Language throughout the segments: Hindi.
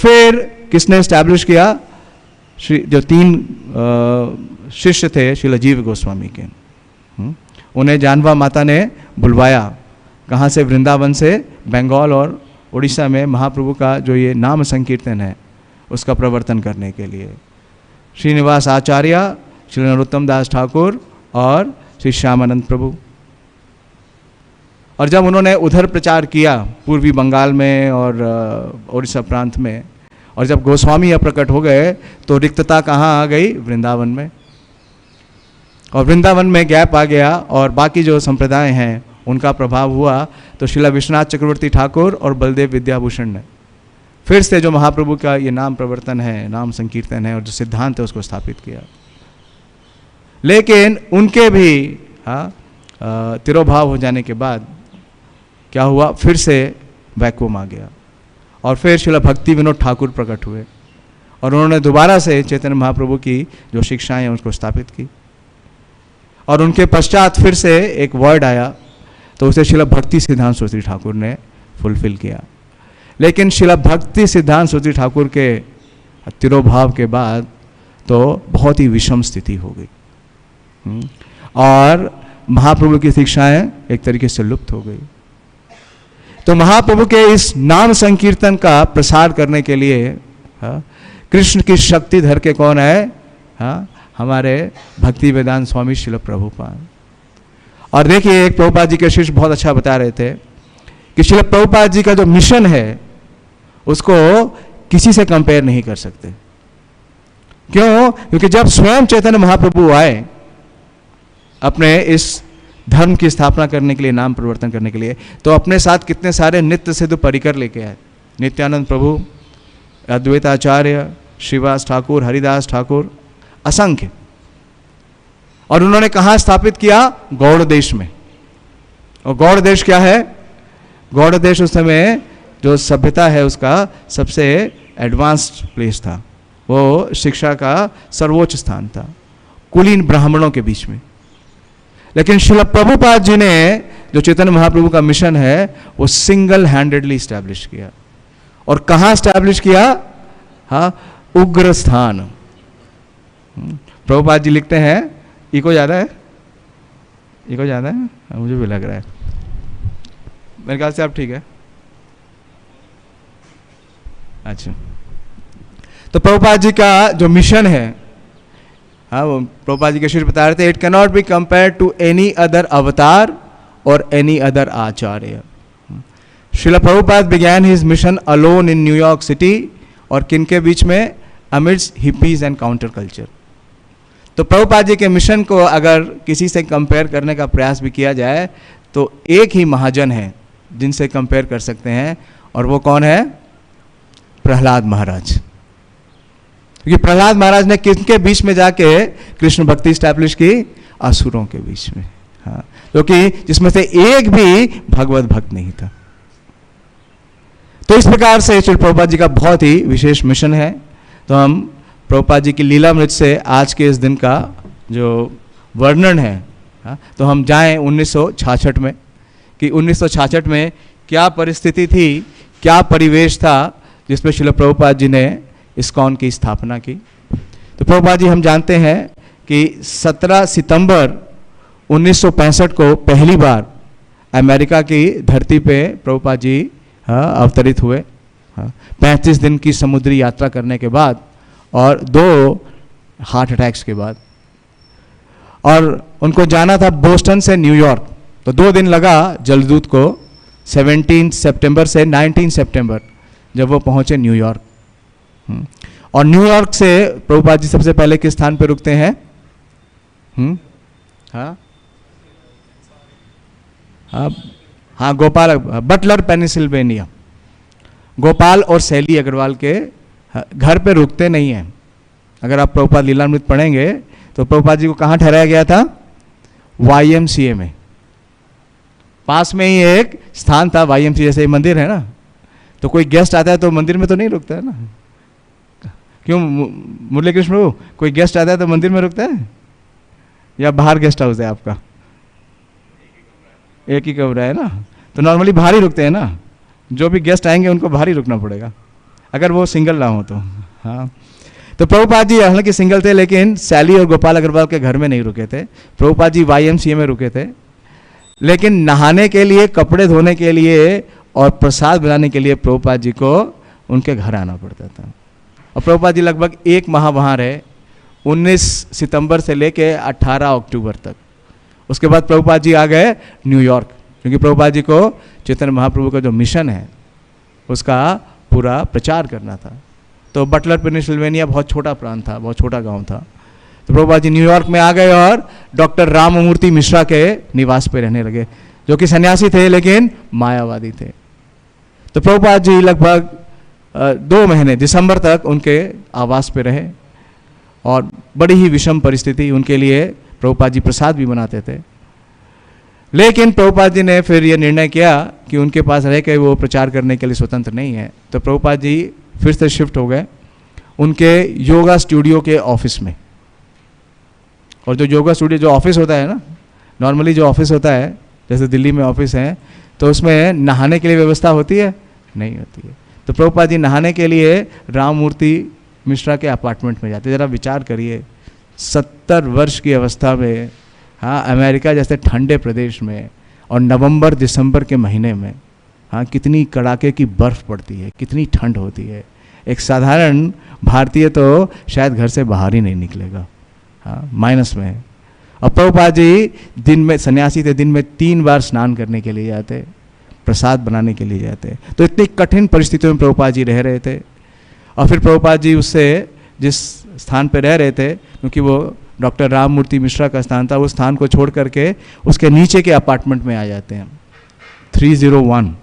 फिर किसने एस्टैब्लिश किया? जो 3 शिष्य थे श्रील जीव गोस्वामी के, उन्हें जानवा माता ने बुलवाया। कहाँ से? वृंदावन से, बंगाल और उड़ीसा में महाप्रभु का जो ये नाम संकीर्तन है उसका प्रवर्तन करने के लिए। श्रीनिवास आचार्य, श्री नरोत्तम दास ठाकुर और श्री श्यामानंद प्रभु। और जब उन्होंने उधर प्रचार किया पूर्वी बंगाल में और उड़ीसा प्रांत में, और जब गोस्वामी प्रकट हो गए तो रिक्तता कहाँ आ गई? वृंदावन में। और वृंदावन में गैप आ गया और बाकी जो संप्रदाय हैं उनका प्रभाव हुआ। तो श्रीला विश्वनाथ चक्रवर्ती ठाकुर और बलदेव विद्याभूषण ने फिर से जो महाप्रभु का ये नाम प्रवर्तन है, नाम संकीर्तन है और जो सिद्धांत है उसको स्थापित किया। लेकिन उनके भी तिरोभाव हो जाने के बाद क्या हुआ? फिर से वैक्यूम आ गया और फिर श्रीला भक्ति विनोद ठाकुर प्रकट हुए और उन्होंने दोबारा से चैतन्य महाप्रभु की जो शिक्षाएं हैं उसको स्थापित की। और उनके पश्चात फिर से एक वर्ड आया तो उसे श्रीला भक्ति सिद्धांत सरस्वती ठाकुर ने फुलफिल किया। लेकिन श्रीला भक्ति सिद्धांत सरस्वती ठाकुर के तिरोभाव के बाद तो बहुत ही विषम स्थिति हो गई और महाप्रभु की शिक्षाएं एक तरीके से लुप्त हो गई। तो महाप्रभु के इस नाम संकीर्तन का प्रसार करने के लिए कृष्ण की शक्ति धर के कौन है? हमारे भक्ति वेदांत स्वामी श्रील प्रभुपाद। और देखिए, एक प्रभुपाद जी के शिष्य बहुत अच्छा बता रहे थे कि श्रील प्रभुपाद जी का जो मिशन है उसको किसी से कंपेयर नहीं कर सकते। क्यों? क्योंकि जब स्वयं चैतन्य महाप्रभु आए अपने इस धर्म की स्थापना करने के लिए, नाम परिवर्तन करने के लिए, तो अपने साथ कितने सारे नित्य सिद्ध परिकर लेके आए। नित्यानंद प्रभु, अद्वैताचार्य, श्रीवास ठाकुर, हरिदास ठाकुर, असंख्य। और उन्होंने कहाँ स्थापित किया? गौड़ देश में। और गौड़ देश क्या है? गौड़ देश उस समय जो सभ्यता है उसका सबसे एडवांस्ड प्लेस था। वो शिक्षा का सर्वोच्च स्थान था कुलीन ब्राह्मणों के बीच में। लेकिन श्रील प्रभुपाद जी ने जो चैतन्य महाप्रभु का मिशन है वो सिंगल हैंडेडली स्टैब्लिश किया। और कहाँ स्टैब्लिश किया? उग्र स्थान। प्रभुपाद जी लिखते हैं, इको ज़्यादा है, इको ज़्यादा है, मुझे भी लग रहा है, मेरे ख्याल से आप ठीक है। अच्छा, तो प्रभुपाद जी का जो मिशन है, वो प्रभुपाद जी के शिष्य बता रहे थे, it can not be compare to any other avatar और any other acharya. Srila Prabhupada began his mission alone in New York city, और किन के बीच में? Amidst hippies and counter culture. तो प्रभुपाद जी के मिशन को अगर किसी से कंपेयर करने का प्रयास भी किया जाए तो एक ही महाजन है जिनसे कंपेयर कर सकते हैं, और वो कौन है? प्रहलाद महाराज। क्योंकि प्रहलाद महाराज ने किसके बीच में जाके कृष्ण भक्ति स्टैब्लिश की? असुरों के बीच में। क्योंकि जिसमें से एक भी भगवत भक्त नहीं था। तो इस प्रकार से श्री प्रभुपाद जी का बहुत ही विशेष मिशन है। तो हम प्रभुपाद जी की लीलामृत से आज के इस दिन का जो वर्णन है, तो हम जाएं 1966 में, कि 1966 में क्या परिस्थिति थी, क्या परिवेश था जिसमें श्रील प्रभुपाद जी ने इस्कॉन की स्थापना की। तो प्रभुपाद जी हम जानते हैं कि 17 सितंबर 1965 को पहली बार अमेरिका की धरती पे प्रभुपाद जी अवतरित हुए। 35 दिन की समुद्री यात्रा करने के बाद और 2 हार्ट अटैक्स के बाद, और उनको जाना था बोस्टन से न्यूयॉर्क। तो 2 दिन लगा जलदूत को, 17 सितंबर से 19 सितंबर जब वो पहुंचे न्यूयॉर्क। और न्यूयॉर्क से प्रभुपाद जी सबसे पहले किस स्थान पर रुकते हैं? हाँ, गोपाल, बटलर पेनिसिल्वेनिया। गोपाल और शैली अग्रवाल के घर पे रुकते नहीं हैं। अगर आप प्रभुपाद लीलामृत पढ़ेंगे तो प्रभुपाद जी को कहाँ ठहराया गया था? YMCA में। पास में ही एक स्थान था YMCA, जैसे मंदिर है ना, तो कोई गेस्ट आता है तो मंदिर में तो नहीं रुकता है ना। क्यों मुरली कृष्ण प्रभु, कोई गेस्ट आता है तो मंदिर में रुकता है या बाहर गेस्ट हाउस है आपका? एक ही कमरा है ना, तो नॉर्मली बाहर ही रुकते हैं ना। जो भी गेस्ट आएंगे उनको बाहर ही रुकना पड़ेगा। अगर वो सिंगल ना हो तो। हाँ, तो प्रभुपाद जी हालांकि सिंगल थे, लेकिन सैली और गोपाल अग्रवाल के घर में नहीं रुके थे। प्रभुपाद जी YMCA में रुके थे, लेकिन नहाने के लिए, कपड़े धोने के लिए और प्रसाद बनाने के लिए प्रभुपाद जी को उनके घर आना पड़ता था। और प्रभुपाद जी लगभग 1 माह वहाँ रहे, 19 सितंबर से लेके 18 अक्टूबर तक। उसके बाद प्रभुपाद जी आ गए न्यूयॉर्क, क्योंकि प्रभुपाद जी को चैतन्य महाप्रभु का जो मिशन है उसका पूरा प्रचार करना था। तो बटलर पेनिसिल्वेनिया बहुत छोटा प्रांत था, बहुत छोटा गांव था। तो प्रभुपाद जी न्यूयॉर्क में आ गए और डॉक्टर राममूर्ति मिश्रा के निवास पे रहने लगे, जो कि सन्यासी थे लेकिन मायावादी थे। तो प्रभुपाद जी लगभग 2 महीने दिसंबर तक उनके आवास पे रहे, और बड़ी ही विषम परिस्थिति उनके लिए। प्रभुपाद जी प्रसाद भी बनाते थे, लेकिन प्रभुपाद जी ने फिर ये निर्णय किया कि उनके पास रह के वो प्रचार करने के लिए स्वतंत्र नहीं है। तो प्रभुपाद जी फिर से शिफ्ट हो गए उनके योगा स्टूडियो के ऑफिस में। और जो योगा स्टूडियो, जो ऑफिस होता है ना, नॉर्मली जो ऑफिस होता है, जैसे दिल्ली में ऑफिस है, तो उसमें नहाने के लिए व्यवस्था होती है? नहीं होती है। तो प्रभुपाद जी नहाने के लिए राममूर्ति मिश्रा के अपार्टमेंट में जाते। ज़रा विचार करिए, 70 वर्ष की अवस्था में, हाँ, अमेरिका जैसे ठंडे प्रदेश में, और नवंबर दिसंबर के महीने में, हाँ, कितनी कड़ाके की बर्फ़ पड़ती है, कितनी ठंड होती है। एक साधारण भारतीय तो शायद घर से बाहर ही नहीं निकलेगा, हाँ, माइनस में है। और प्रभुपाद जी दिन में, सन्यासी थे, दिन में 3 बार स्नान करने के लिए जाते, प्रसाद बनाने के लिए जाते। तो इतनी कठिन परिस्थितियों में प्रभुपाद जी रह रहे थे। और फिर प्रभुपाद जी उससे, जिस स्थान पर रह रहे थे, क्योंकि वो डॉक्टर राममूर्ति मिश्रा का स्थान था, उस स्थान को छोड़ करके उसके नीचे के अपार्टमेंट में आ जाते हैं। 301,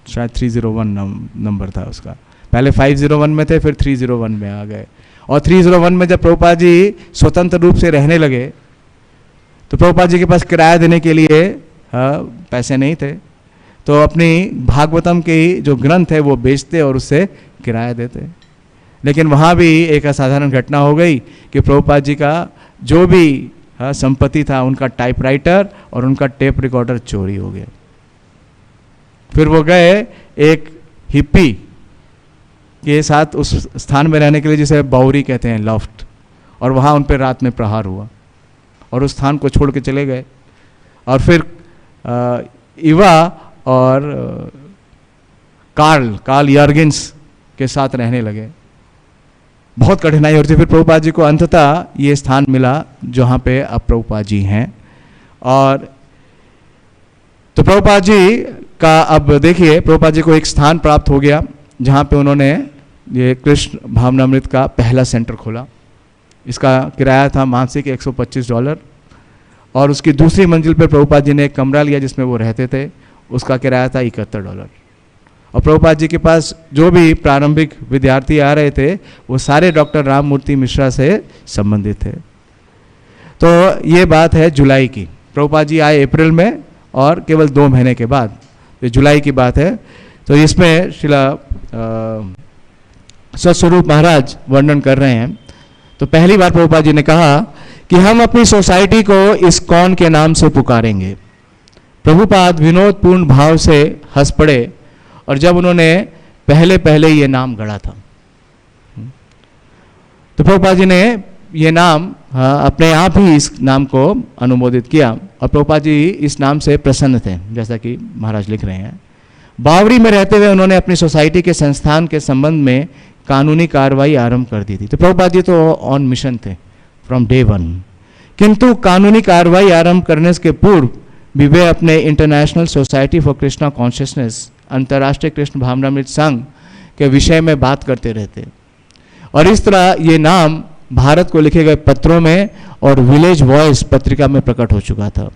शायद 301 नंबर था उसका। पहले 501 में थे, फिर 301 में आ गए। और 301 में जब प्रभुपाद जी स्वतंत्र रूप से रहने लगे, तो प्रभुपाद जी के पास किराया देने के लिए पैसे नहीं थे। तो अपनी भागवतम के जो ग्रंथ है वो बेचते और उससे किराया देते। लेकिन वहाँ भी एक असाधारण घटना हो गई कि प्रभुपाद जी का जो भी संपत्ति था, उनका टाइपराइटर और उनका टेप रिकॉर्डर चोरी हो गया। फिर वो गए एक हिप्पी के साथ उस स्थान में रहने के लिए, जिसे बाउरी कहते हैं, लॉफ्ट, और वहाँ उन पर रात में प्रहार हुआ और उस स्थान को छोड़ के चले गए। और फिर इवा और कार्ल यर्गिन्स के साथ रहने लगे। बहुत कठिनाई होती। फिर प्रभुपाद जी को अंततः ये स्थान मिला जहाँ पे अब प्रभुपाद जी हैं। और तो प्रभुपाद जी का अब देखिए, प्रभुपाद जी को एक स्थान प्राप्त हो गया जहाँ पे उन्होंने ये कृष्ण भावनामृत का पहला सेंटर खोला। इसका किराया था मासिक $125, और उसकी दूसरी मंजिल पर प्रभुपाद जी ने एक कमरा लिया जिसमें वो रहते थे। उसका किराया था $71। और प्रभुपाद जी के पास जो भी प्रारंभिक विद्यार्थी आ रहे थे वो सारे डॉक्टर राममूर्ति मिश्रा से संबंधित थे। तो ये बात है जुलाई की। प्रभुपाद जी आए अप्रैल में और केवल 2 महीने के बाद, ये जुलाई की बात है। तो इसमें श्रीला सत्स्वरूप महाराज वर्णन कर रहे हैं। तो पहली बार प्रभुपाद जी ने कहा कि हम अपनी सोसाइटी को इस्कॉन के नाम से पुकारेंगे। प्रभुपाद विनोदपूर्ण भाव से हंस पड़े, और जब उन्होंने पहले ये नाम गढ़ा था, तो प्रभुपाद जी ने ये नाम अपने आप ही इस नाम को अनुमोदित किया। और प्रभुपाद जी इस नाम से प्रसन्न थे, जैसा कि महाराज लिख रहे हैं। बावरी में रहते हुए उन्होंने अपनी सोसाइटी के संस्थान के संबंध में कानूनी कार्रवाई आरंभ कर दी थी। तो प्रभुपाद जी तो ऑन मिशन थे फ्रॉम डे 1, किंतु कानूनी कार्रवाई आरंभ करने के पूर्व भी वे अपने international society for Krishna consciousness, अंतर्राष्ट्रीय कृष्ण भावनामृत संघ के विषय में बात करते रहते। और इस तरह ये नाम भारत को लिखे गए पत्रों में और विलेज वॉइस पत्रिका में प्रकट हो चुका था।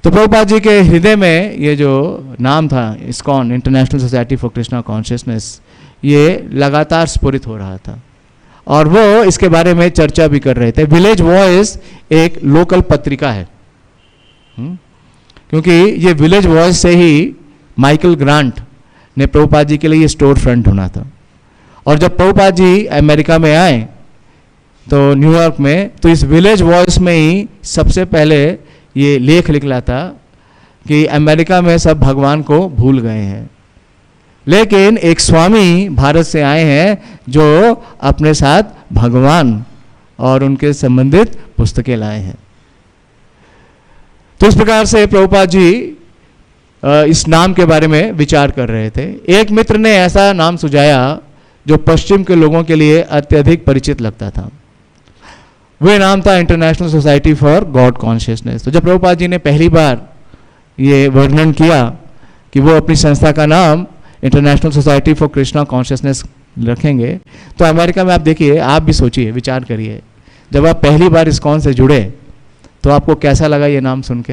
तो प्रभुपाद जी के हृदय में ये जो नाम था ISKCON, international society for Krishna consciousness, ये लगातार स्फुरित हो रहा था और वो इसके बारे में चर्चा भी कर रहे थे। विलेज वॉइस एक लोकल पत्रिका है, क्योंकि ये विलेज वॉइस से ही माइकल ग्रांट ने प्रभुपाद जी के लिए ये स्टोर फ्रंट ढूंढा था। और जब प्रभुपाद जी अमेरिका में आए तो न्यूयॉर्क में, तो इस विलेज वॉइस में ही सबसे पहले ये लेख निकला था कि अमेरिका में सब भगवान को भूल गए हैं। लेकिन एक स्वामी भारत से आए हैं जो अपने साथ भगवान और उनके संबंधित पुस्तकें लाए हैं। तो इस प्रकार से प्रभुपाद जी इस नाम के बारे में विचार कर रहे थे। एक मित्र ने ऐसा नाम सुझाया जो पश्चिम के लोगों के लिए अत्यधिक परिचित लगता था। वह नाम था international society for God consciousness. तो जब प्रभुपाद जी ने पहली बार ये वर्णन किया कि वो अपनी संस्था का नाम international society for Krishna consciousness रखेंगे, तो अमेरिका में आप देखिए, आप भी सोचिए, विचार करिए, जब आप पहली बार इस्कॉन से जुड़े तो आपको कैसा लगा ये नाम सुन के?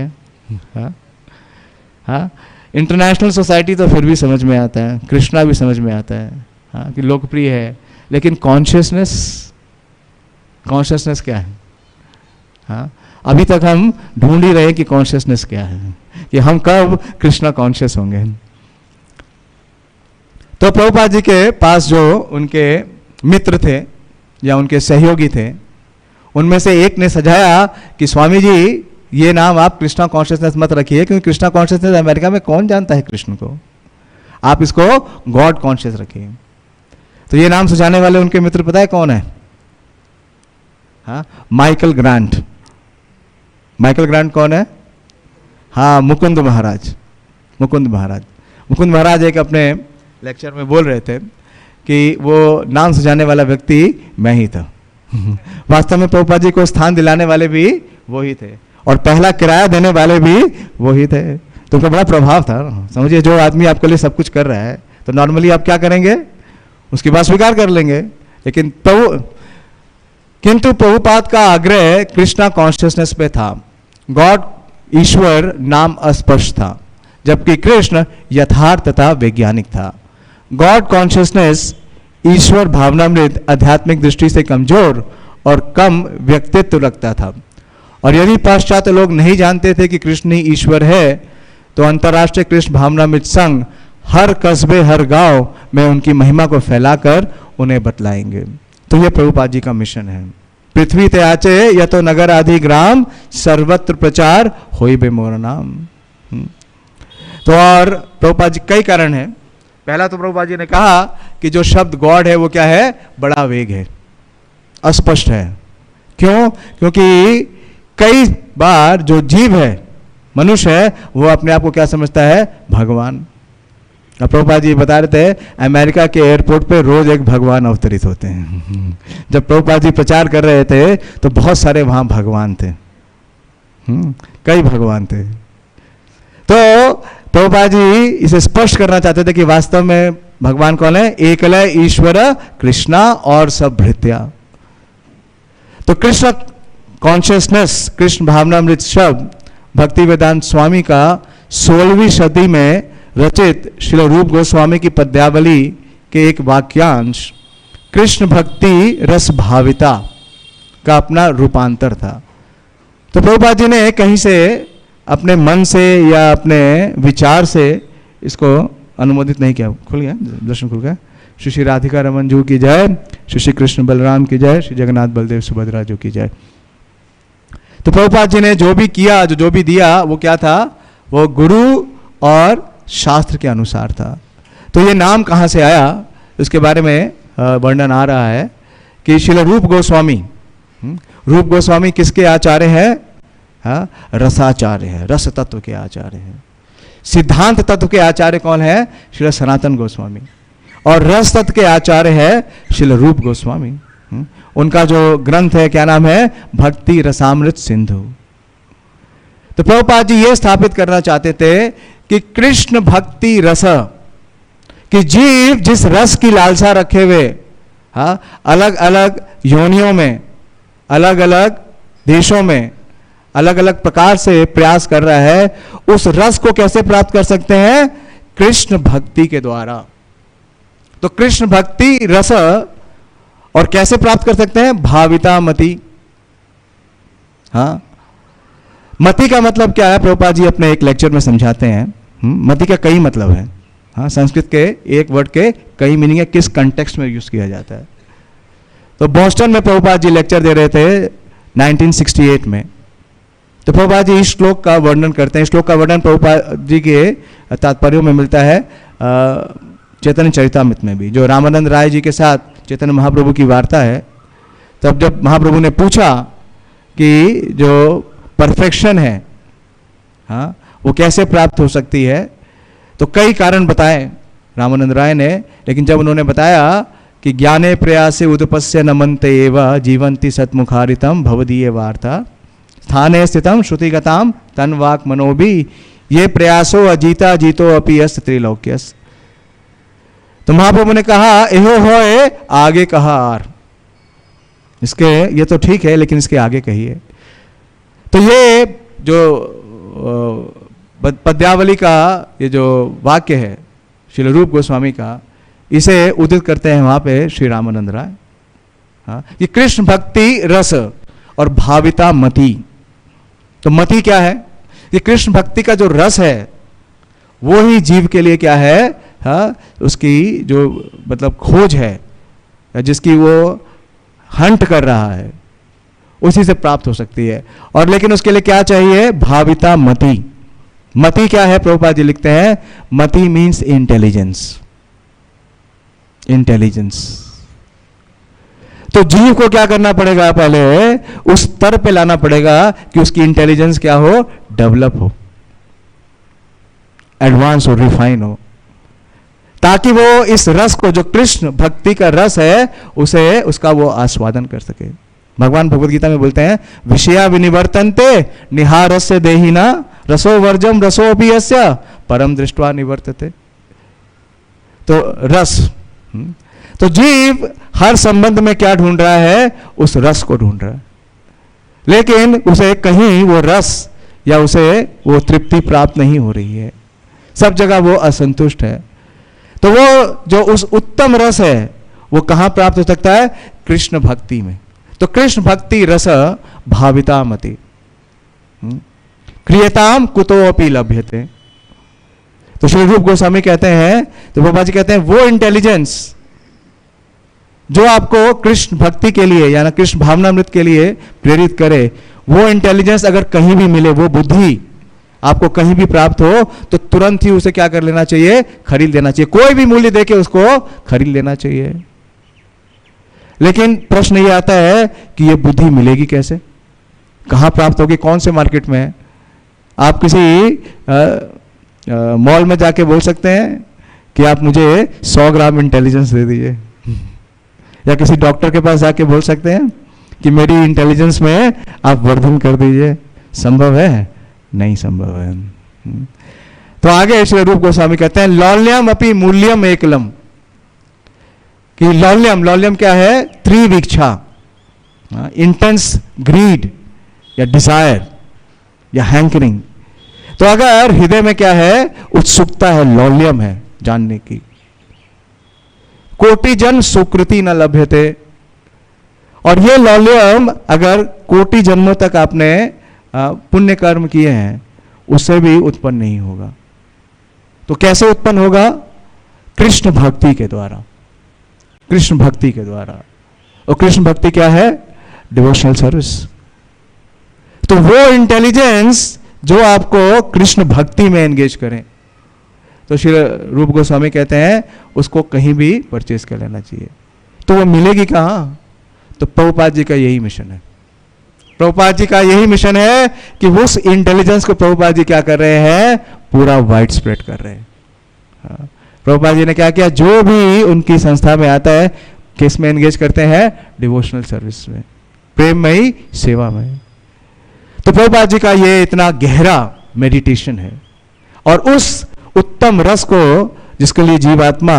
हाँ, इंटरनेशनल सोसाइटी तो फिर भी समझ में आता है, कृष्णा भी समझ में आता है, हाँ, कि लोकप्रिय है, लेकिन कॉन्शियसनेस क्या है? हाँ, अभी तक हम ढूंढ ही रहे हैं कि कॉन्शियसनेस क्या है, कि हम कब कृष्णा कॉन्शियस होंगे। तो प्रभुपाद जी के पास जो उनके मित्र थे या उनके सहयोगी थे, उनमें से एक ने सुझाया कि स्वामी जी ये नाम आप कृष्णा कॉन्शियसनेस मत रखिए, क्योंकि कृष्णा कॉन्शियसनेस अमेरिका में कौन जानता है कृष्ण को, आप इसको गॉड कॉन्शियस रखिए। तो ये नाम सुझाने वाले उनके मित्र पता है कौन है? हाँ, माइकल ग्रांट। माइकल ग्रांट कौन है? हाँ, मुकुंद महाराज। मुकुंद महाराज एक अपने लेक्चर में बोल रहे थे कि वो नाम सुझाने वाला व्यक्ति मैं ही था। वास्तव में प्रभुपाद जी को स्थान दिलाने वाले भी वो ही थे और पहला किराया देने वाले भी वो ही थे। तो उनका बड़ा प्रभाव था। समझिए, जो आदमी आपके लिए सब कुछ कर रहा है तो नॉर्मली आप क्या करेंगे? उसकी बात स्वीकार कर लेंगे। लेकिन किंतु प्रभुपाद का आग्रह कृष्णा कॉन्शियसनेस पे था। गॉड ईश्वर नाम अस्पष्ट था, जबकि कृष्ण यथार्थ तथा वैज्ञानिक था। गॉड कॉन्शियसनेस ईश्वर भावनामृत आध्यात्मिक दृष्टि से कमजोर और कम व्यक्तित्व रखता था, और यदि पाश्चात्य लोग नहीं जानते थे कि कृष्ण ही ईश्वर है, तो अंतर्राष्ट्रीय कृष्ण भावनामृत संघ हर कस्बे हर गांव में उनकी महिमा को फैलाकर उन्हें बतलाएंगे। तो यह प्रभुपाद जी का मिशन है। पृथ्वी ते आचे या तो नगर आदि ग्राम, सर्वत्र प्रचार होई बे मोर नाम। तो और प्रभुपाद जी कई कारण हैं। पहला तो प्रभुपाद जी ने कहा कि जो शब्द गॉड है वो क्या है? बड़ा वेग है, अस्पष्ट है। क्यों? क्योंकि कई बार जो जीव है, मनुष्य है, वो अपने आप को क्या समझता है? भगवान। अब प्रभुपाद जी बता रहे थे अमेरिका के एयरपोर्ट पे रोज एक भगवान अवतरित होते हैं। जब प्रभुपाद जी प्रचार कर रहे थे तो बहुत सारे वहां भगवान थे, कई भगवान थे। तो प्रभुपाद जी इसे स्पष्ट करना चाहते थे कि वास्तव में भगवान कौन है? एकलय ईश्वर कृष्णा और सब भृत्या। तो कृष्ण कॉन्शियसनेस, कृष्ण भावनामृत शब्द भक्ति वेदांत स्वामी का 16वीं सदी में रचित श्री रूप गोस्वामी की पद्यावली के एक वाक्यांश कृष्ण भक्ति रस भाविता का अपना रूपांतर था। तो प्रभुपाद जी ने कहीं से अपने मन से या अपने विचार से इसको अनुमोदित नहीं किया। खुल गया, दर्शन खुल गया। श्री श्री राधिका रमन जी की जय, श्री श्री कृष्ण बलराम की जय, श्री जगन्नाथ बलदेव सुभद्रा जी की जय। तो प्रभुपाद जी ने जो भी किया, जो भी दिया, वो क्या था? वो गुरु और शास्त्र के अनुसार था। तो ये नाम कहाँ से आया, इसके बारे में वर्णन आ रहा है कि श्रील रूप गोस्वामी किसके आचार्य हैं? हाँ, रसाचार्य है, रस तत्व के आचार्य हैं। सिद्धांत तत्व के आचार्य कौन है? श्रील सनातन गोस्वामी। और रस तत्व के आचार्य है श्रील रूप गोस्वामी। उनका जो ग्रंथ है, क्या नाम है? भक्ति रसामृत सिंधु। तो प्रभुपाद जी ये स्थापित करना चाहते थे कि कृष्ण भक्ति रस, कि जीव जिस रस की लालसा रखे हुए, हाँ, अलग अलग योनियों में, अलग अलग देशों में, अलग अलग प्रकार से प्रयास कर रहा है, उस रस को कैसे प्राप्त कर सकते हैं? कृष्ण भक्ति के द्वारा। तो कृष्ण भक्ति रस और कैसे प्राप्त कर सकते हैं? भाविता मति। हाँ, मति का मतलब क्या है? प्रभुपाद जी अपने एक लेक्चर में समझाते हैं। मति का कई मतलब है। हाँ, संस्कृत के एक वर्ड के कई मीनिंग है, किस कंटेक्स्ट में यूज किया जाता है। तो बोस्टन में प्रभुपाद जी लेक्चर दे रहे थे 1968 में। तो प्रभुपाद जी इस श्लोक का वर्णन करते हैं। श्लोक का वर्णन प्रभुपाद जी के तात्पर्यों में मिलता है चैतन्य चरितामृत में भी, जो रामानंद राय जी के साथ चैतन्य महाप्रभु की वार्ता है, तब जब महाप्रभु ने पूछा कि जो परफेक्शन है, हाँ, वो कैसे प्राप्त हो सकती है, तो कई कारण बताए रामानंद राय ने, लेकिन जब उन्होंने बताया कि ज्ञाने प्रयासे उदपस्य नमन्ते एव जीवंती सत्मुखारितम भवदीय वार्ता स्थाने स्थितम श्रुतिगताम तन्वाक मनोभी ये प्रयासो अजीता जीतो अपि अस्त त्रिलोक्यस। तो महाप्रभु ने कहा एहो होए आगे कहा आर, इसके ये तो ठीक है लेकिन इसके आगे कहिए। तो ये जो पद्यावली का ये जो वाक्य है श्रील रूप गोस्वामी का, इसे उदित करते हैं वहां पे श्री रामानंद राय। हाँ, ये कृष्ण भक्ति रस और भाविता मति। तो मति क्या है? ये कृष्ण भक्ति का जो रस है वो ही जीव के लिए क्या है, हाँ, उसकी जो मतलब खोज है, जिसकी वो हंट कर रहा है, उसी से प्राप्त हो सकती है। और लेकिन उसके लिए क्या चाहिए? भाविता मति। मति क्या है? प्रभुपाद जी लिखते हैं मति मीन्स इंटेलिजेंस। इंटेलिजेंस। तो जीव को क्या करना पड़ेगा? पहले उस स्तर पे लाना पड़ेगा कि उसकी इंटेलिजेंस क्या हो? डेवलप हो, एडवांस हो, रिफाइन हो, ताकि वो इस रस को, जो कृष्ण भक्ति का रस है, उसे उसका वो आस्वादन कर सके। भगवान भगवद गीता में बोलते हैं विषया विनिवर्तन्ते निहारस्य देहिना रसो वर्जम रसोऽपि यस्य परम दृष्ट्वा निवर्तते। तो रस, तो जीव हर संबंध में क्या ढूंढ रहा है? उस रस को ढूंढ रहा है, लेकिन उसे कहीं वो रस या उसे वो तृप्ति प्राप्त नहीं हो रही है, सब जगह वो असंतुष्ट है। तो वो जो उस उत्तम रस है वो कहां प्राप्त हो सकता है? कृष्ण भक्ति में। तो कृष्ण भक्ति रस भाविता मति क्रियताम कुतो अपि लभ्यते। तो श्री रूप गोस्वामी कहते हैं, तो बाबा जी कहते हैं वो इंटेलिजेंस जो आपको कृष्ण भक्ति के लिए या ना कृष्ण भावनामृत के लिए प्रेरित करे, वो इंटेलिजेंस अगर कहीं भी मिले, वो बुद्धि आपको कहीं भी प्राप्त हो, तो तुरंत ही उसे क्या कर लेना चाहिए? खरीद लेना चाहिए। कोई भी मूल्य देके उसको खरीद लेना चाहिए। लेकिन प्रश्न ये आता है कि ये बुद्धि मिलेगी कैसे? कहां प्राप्त होगी? कौन से मार्केट में है? आप किसी मॉल में जाके बोल सकते हैं कि आप मुझे 100 ग्राम इंटेलिजेंस दे दीजिए, या किसी डॉक्टर के पास जाके बोल सकते हैं कि मेरी इंटेलिजेंस में आप वर्धन कर दीजिए। संभव है? नहीं संभव है। तो आगे श्री रूप गोस्वामी कहते हैं लौल्यम अपि मूल्यम एकलम, कि लौल्यम, लौल्यम क्या है? त्रिवीक्षा, इंटेंस ग्रीड या डिजायर या हैंकरिंग। तो अगर हृदय में क्या है? उत्सुकता है, लौल्यम है जानने की। कोटि जन सुकृति न लभ्यते, और ये लौल्यम अगर कोटि जन्मों तक आपने पुण्य कर्म किए हैं, उससे भी उत्पन्न नहीं होगा। तो कैसे उत्पन्न होगा? कृष्ण भक्ति के द्वारा, कृष्ण भक्ति के द्वारा। और कृष्ण भक्ति क्या है? Devotional service. तो वो इंटेलिजेंस जो आपको कृष्ण भक्ति में एंगेज करें, तो श्री रूप गोस्वामी कहते हैं उसको कहीं भी परचेज कर लेना चाहिए। तो वो मिलेगी कहां? तो प्रभुपाद जी का यही मिशन है। प्रभुपाद जी का यही मिशन है कि उस इंटेलिजेंस को प्रभुपाद जी क्या कर रहे हैं? पूरा वाइड स्प्रेड कर रहे हैं। हाँ। प्रभुपाद जी ने क्या किया? जो भी उनकी संस्था में आता है, किस में एंगेज करते हैं? डिवोशनल सर्विस में, प्रेममयी सेवा में। तो प्रभुपाद जी का ये इतना गहरा मेडिटेशन है, और उस उत्तम रस को जिसके लिए जीवात्मा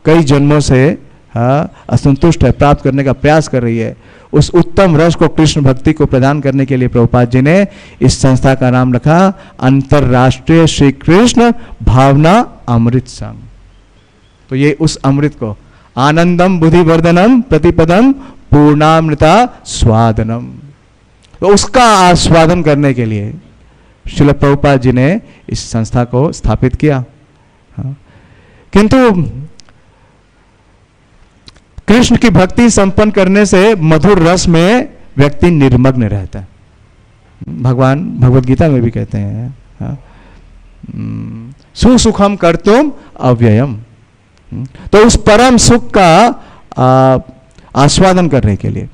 कई जन्मों से असंतुष्ट है, प्राप्त करने का प्रयास कर रही है, उस उत्तम रस को, कृष्ण भक्ति को प्रदान करने के लिए प्रभुपाद जी ने इस संस्था का नाम रखा अंतरराष्ट्रीय श्री कृष्ण भावना अमृत संघ। तो ये उस अमृत को, आनंदम बुद्धिवर्धनम प्रतिपदम पूर्णामृता स्वादनम, तो उसका आस्वादन करने के लिए श्रील प्रभुपाद जी ने इस संस्था को स्थापित किया। किंतु कृष्ण की भक्ति संपन्न करने से मधुर रस में व्यक्ति निर्मग्न रहता है। भगवान भगवद गीता में भी कहते हैं सुसुखम कर्तुम अव्ययम, तो उस परम सुख का आस्वादन करने के लिए।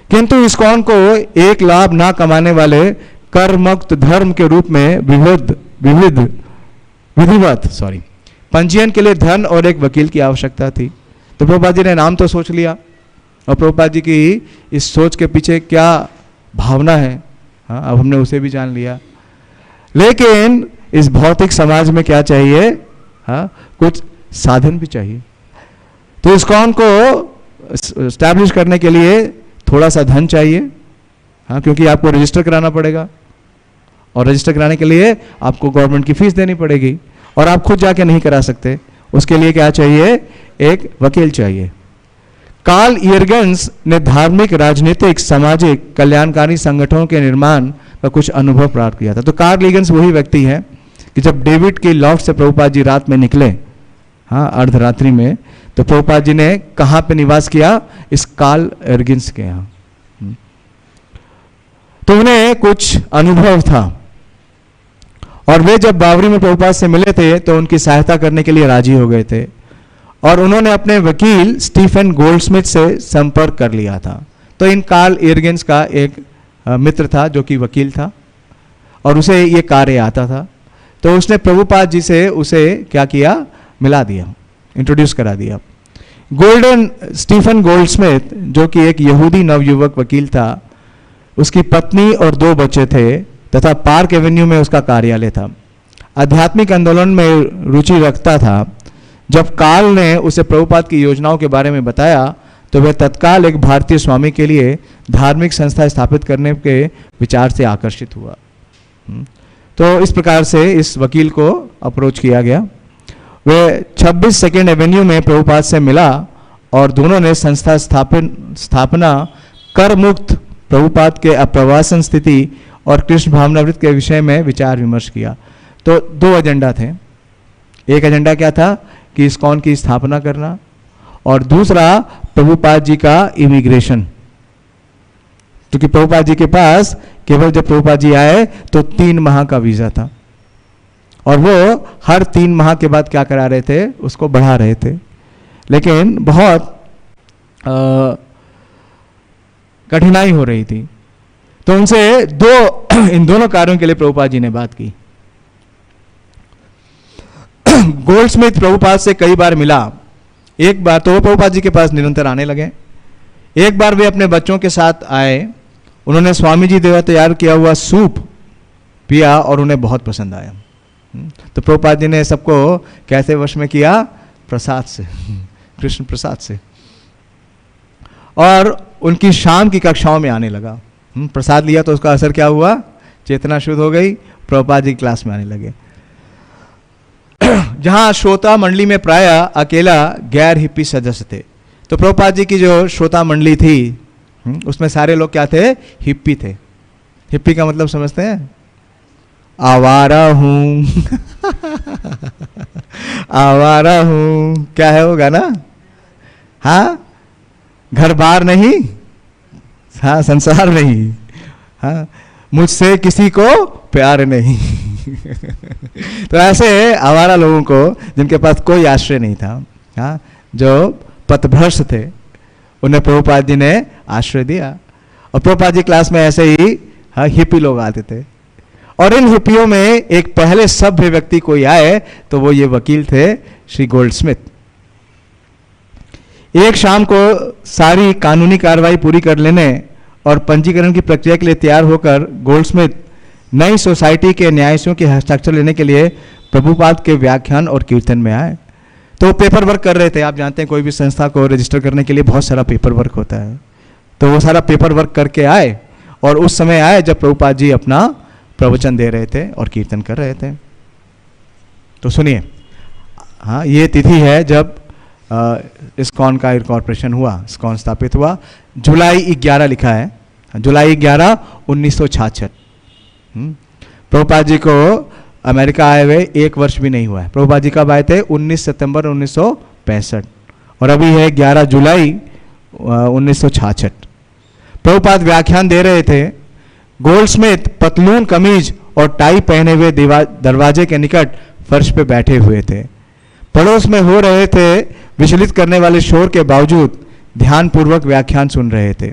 किंतु इस्कॉन को एक लाभ ना कमाने वाले कर मुक्त धर्म के रूप में विधिवत पंजीयन के लिए धन और एक वकील की आवश्यकता थी। तो प्रभुपाद जी ने नाम तो सोच लिया, और प्रभुपाद जी की इस सोच के पीछे क्या भावना है, हाँ, अब हमने उसे भी जान लिया। लेकिन इस भौतिक समाज में क्या चाहिए, हाँ, कुछ साधन भी चाहिए। तो इस्कॉन को एस्टैब्लिश करने के लिए थोड़ा सा धन चाहिए, हाँ, क्योंकि आपको रजिस्टर कराना पड़ेगा, और रजिस्टर कराने के लिए आपको गवर्नमेंट की फीस देनी पड़ेगी, और आप खुद जाके नहीं करा सकते। उसके लिए क्या चाहिए, एक वकील चाहिए। कार्ल यर्गेंस ने धार्मिक, राजनीतिक, सामाजिक, कल्याणकारी संगठनों के निर्माण का कुछ अनुभव प्राप्त किया था। तो कार्ल यर्गेंस वही व्यक्ति है कि जब डेविड की लॉफ्ट से प्रभुपाद जी रात में निकले, हाँ, अर्धरात्रि में, तो प्रभुपाद जी ने कहाँ पे निवास किया, इस कार्ल यर्गेंस के यहाँ। तो उन्हें कुछ अनुभव था, और वे जब बावरी में प्रभुपाद से मिले थे तो उनकी सहायता करने के लिए राजी हो गए थे, और उन्होंने अपने वकील स्टीफन गोल्डस्मिथ से संपर्क कर लिया था। तो इन कार्ल यर्गेंस का एक मित्र था जो कि वकील था, और उसे ये कार्य आता था। तो उसने प्रभुपाद जी से उसे क्या किया, मिला दिया, इंट्रोड्यूस करा दिया। स्टीफन गोल्डस्मिथ जो कि एक यहूदी नवयुवक वकील था, उसकी पत्नी और 2 बच्चे थे, तथा पार्क एवेन्यू में उसका कार्यालय था। आध्यात्मिक आंदोलन में रुचि रखता था। जब कार्ल ने उसे प्रभुपाद की योजनाओं के बारे में बताया तो वह तत्काल एक भारतीय स्वामी के लिए धार्मिक संस्था स्थापित करने के विचार से आकर्षित हुआ। तो इस प्रकार से इस वकील को अप्रोच किया गया। वह 26 सेकेंड एवेन्यू में प्रभुपाद से मिला, और दोनों ने संस्था स्थापना, कर मुक्त प्रभुपाद के अप्रवासन स्थिति और कृष्ण भावनावृत्त के विषय में विचार विमर्श किया। तो 2 एजेंडा थे। एक एजेंडा क्या था कि इस्कॉन की स्थापना करना, और दूसरा प्रभुपाद जी का इमिग्रेशन, क्योंकि प्रभुपाद जी के पास केवल जब प्रभुपाद जी आए तो 3 माह का वीजा था, और वो हर 3 माह के बाद क्या करा रहे थे, उसको बढ़ा रहे थे। लेकिन बहुत कठिनाई हो रही थी। तो उनसे इन दोनों कार्यों के लिए प्रभुपाद जी ने बात की। गोल्डस्मिथ प्रभुपाद से कई बार मिला। एक बार तो वो प्रभुपाद जी के पास निरंतर आने लगे। एक बार वे अपने बच्चों के साथ आए, उन्होंने स्वामी जी द्वारा तैयार किया हुआ सूप पिया और उन्हें बहुत पसंद आया। तो प्रभुपाद जी ने सबको कैसे वश में किया, प्रसाद से, कृष्ण प्रसाद से, और उनकी शाम की कक्षाओं में आने लगा। प्रसाद लिया तो उसका असर क्या हुआ, चेतना शुद्ध हो गई, प्रभुपाद जी क्लास में आने लगे। जहां श्रोता मंडली में प्राय अकेला गैर हिप्पी सदस्य थे। तो प्रभुपाद जी की जो श्रोता मंडली थी उसमें सारे लोग क्या थे, हिप्पी थे। हिप्पी का मतलब समझते हैं, आवारा हूं आवारा हूं, क्या है वो गाना, हाँ, घर बार नहीं, हाँ, संसार नहीं, हाँ, मुझसे किसी को प्यार नहीं तो ऐसे आवारा लोगों को जिनके पास कोई आश्रय नहीं था, हाँ, जो पथभ्रष्ट थे, उन्हें प्रभुपाद जी ने आश्रय दिया। और प्रभुपाद जी क्लास में ऐसे ही, हाँ, हिप्पी लोग आते थे। और इन हिप्पियों में एक पहले सभ्य व्यक्ति कोई आए तो वो ये वकील थे, श्री गोल्डस्मिथ। एक शाम को सारी कानूनी कार्रवाई पूरी कर लेने और पंजीकरण की प्रक्रिया के लिए तैयार होकर गोल्डस्मिथ नई सोसाइटी के न्यायाधीशों के हस्ताक्षर लेने के लिए प्रभुपाद के व्याख्यान और कीर्तन में आए। तो पेपर वर्क कर रहे थे। आप जानते हैं कोई भी संस्था को रजिस्टर करने के लिए बहुत सारा पेपर वर्क होता है। तो वो सारा पेपर वर्क करके आए, और उस समय आए जब प्रभुपाद जी अपना प्रवचन दे रहे थे और कीर्तन कर रहे थे। तो सुनिए, हाँ, ये तिथि है जब इस्कॉन का इनकॉर्पोरेशन हुआ, इस्कॉन स्थापित हुआ। जुलाई 11 लिखा है, जुलाई 11, 1966। प्रभुपाद जी को अमेरिका आए हुए 1 वर्ष भी नहीं हुआ है। प्रभुपाद जी कब आए थे, 19 सितंबर 1965, और अभी है 11 जुलाई 1966। प्रभुपाद व्याख्यान दे रहे थे। गोल्डस्मिथ पतलून कमीज और टाई पहने हुए दरवाजे के निकट फर्श पे बैठे हुए थे। पड़ोस में हो रहे थे विचलित करने वाले शोर के बावजूद ध्यानपूर्वक व्याख्यान सुन रहे थे।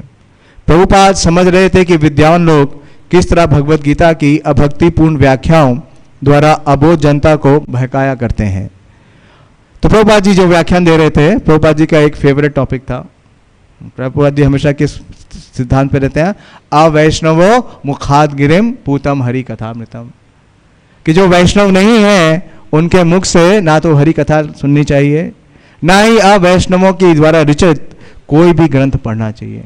प्रभुपाद समझ रहे थे कि विद्वान लोग किस तरह भगवत गीता की अभक्तिपूर्ण व्याख्याओं द्वारा अबोध जनता को बहकाया करते हैं। तो प्रभुपाद जी जो व्याख्यान दे रहे थे, प्रभुपाद जी का एक फेवरेट टॉपिक था। प्रभुपाद जी हमेशा किस सिद्धांत पे रहते हैं? अवैष्णवो मुखाद गिरिम पूतम हरि कथामृतम, कि जो वैष्णव नहीं है उनके मुख से ना तो हरि कथा सुननी चाहिए, ना ही अवैष्णवों की द्वारा रचित कोई भी ग्रंथ पढ़ना चाहिए।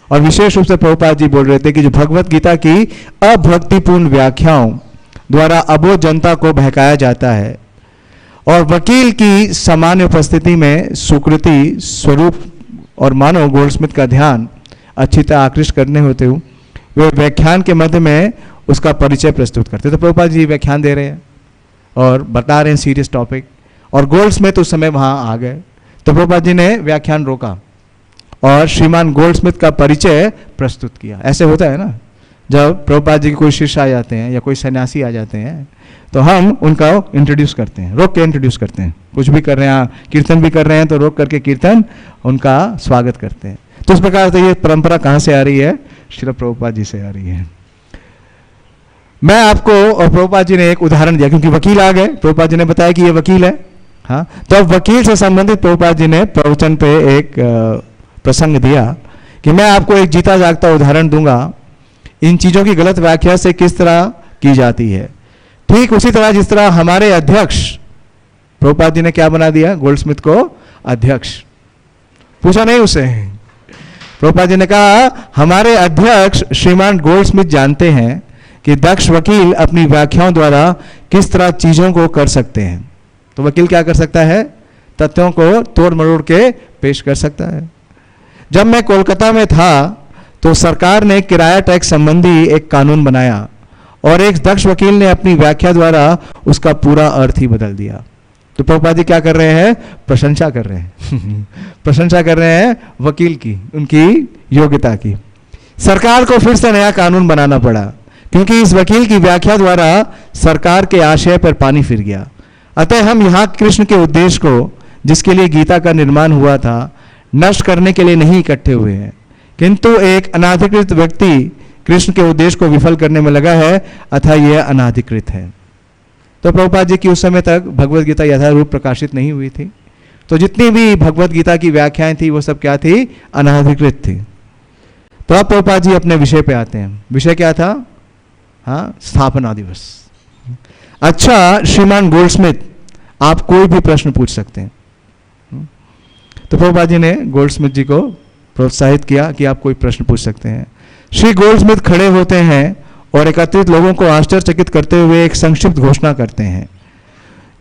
और विशेष रूप से प्रभुपाद जी बोल रहे थे कि जो भगवत गीता की अभक्तिपूर्ण व्याख्याओं द्वारा अबोध जनता को बहकाया जाता है और वकील की सामान्य उपस्थिति में सुकृति स्वरूप और मानव गोल्डस्मिथ का ध्यान अच्छी तरह आकृष्ट करने होते हुए वे व्याख्यान के मध्य में उसका परिचय प्रस्तुत करते। तो प्रभुपाद जी व्याख्यान दे रहे हैं और बता रहे हैं सीरियस टॉपिक, और गोल्डस्मिथ उस समय वहाँ आ गए। तो प्रभुपाद जी ने व्याख्यान रोका और श्रीमान गोल्डस्मिथ का परिचय प्रस्तुत किया। ऐसे होता है ना, जब प्रभुपाद जी के कोई शिष्य आ जाते हैं या कोई सन्यासी आ जाते हैं तो हम उनका इंट्रोड्यूस करते हैं, रोक के इंट्रोड्यूस करते हैं। कुछ भी कर रहे हैं, कीर्तन भी कर रहे हैं तो रोक करके कीर्तन उनका स्वागत करते हैं। तो इस प्रकार से ये परंपरा कहाँ से आ रही है? श्रील प्रभुपाद जी से आ रही है। मैं आपको, और प्रभुपाद जी ने एक उदाहरण दिया क्योंकि वकील आ गए, प्रभुपाद जी ने बताया कि ये वकील है। हाँ, तो अब वकील से संबंधित प्रभुपाद जी ने प्रवचन पे एक प्रसंग दिया कि मैं आपको एक जीता जागता उदाहरण दूंगा इन चीजों की गलत व्याख्या से किस तरह की जाती है। ठीक उसी तरह जिस तरह हमारे अध्यक्ष, प्रभुपाद जी ने क्या बना दिया? गोल्डस्मिथ को अध्यक्ष। पूछा नहीं उसे, प्रभुपाद जी ने कहा हमारे अध्यक्ष श्रीमान गोल्डस्मिथ जानते हैं कि दक्ष वकील अपनी व्याख्याओं द्वारा किस तरह चीजों को कर सकते हैं। तो वकील क्या कर सकता है? तथ्यों को तोड़ मरोड़ के पेश कर सकता है। जब मैं कोलकाता में था तो सरकार ने किराया टैक्स संबंधी एक कानून बनाया और एक दक्ष वकील ने अपनी व्याख्या द्वारा उसका पूरा अर्थ ही बदल दिया। तो प्रभुपाद जी क्या कर रहे हैं? प्रशंसा कर रहे हैं प्रशंसा कर रहे हैं वकील की, उनकी योग्यता की। सरकार को फिर से नया कानून बनाना पड़ा क्योंकि इस वकील की व्याख्या द्वारा सरकार के आशय पर पानी फिर गया। अतः हम यहाँ कृष्ण के उद्देश्य को, जिसके लिए गीता का निर्माण हुआ था, नष्ट करने के लिए नहीं इकट्ठे हुए हैं, किंतु एक अनाधिकृत व्यक्ति कृष्ण के उद्देश्य को विफल करने में लगा है, अतः यह अनाधिकृत है। तो प्रभुपाद जी की उस समय तक भगवत गीता यथारूप प्रकाशित नहीं हुई थी, तो जितनी भी भगवत गीता की व्याख्याएं थी वो सब क्या थी? अनाधिकृत थी। तो अब प्रभुपाद जी अपने विषय पे आते हैं। विषय क्या था? हाँ, स्थापना दिवस। अच्छा श्रीमान गोल्डस्मिथ, आप कोई भी प्रश्न पूछ सकते हैं। तो प्रभुपाद जी ने गोल्डस्मिथ जी को प्रोत्साहित किया कि आप कोई प्रश्न पूछ सकते हैं। श्री गोल्डस्मिथ खड़े होते हैं और एकत्रित लोगों को आश्चर्यचकित करते हुए एक संक्षिप्त घोषणा करते हैं,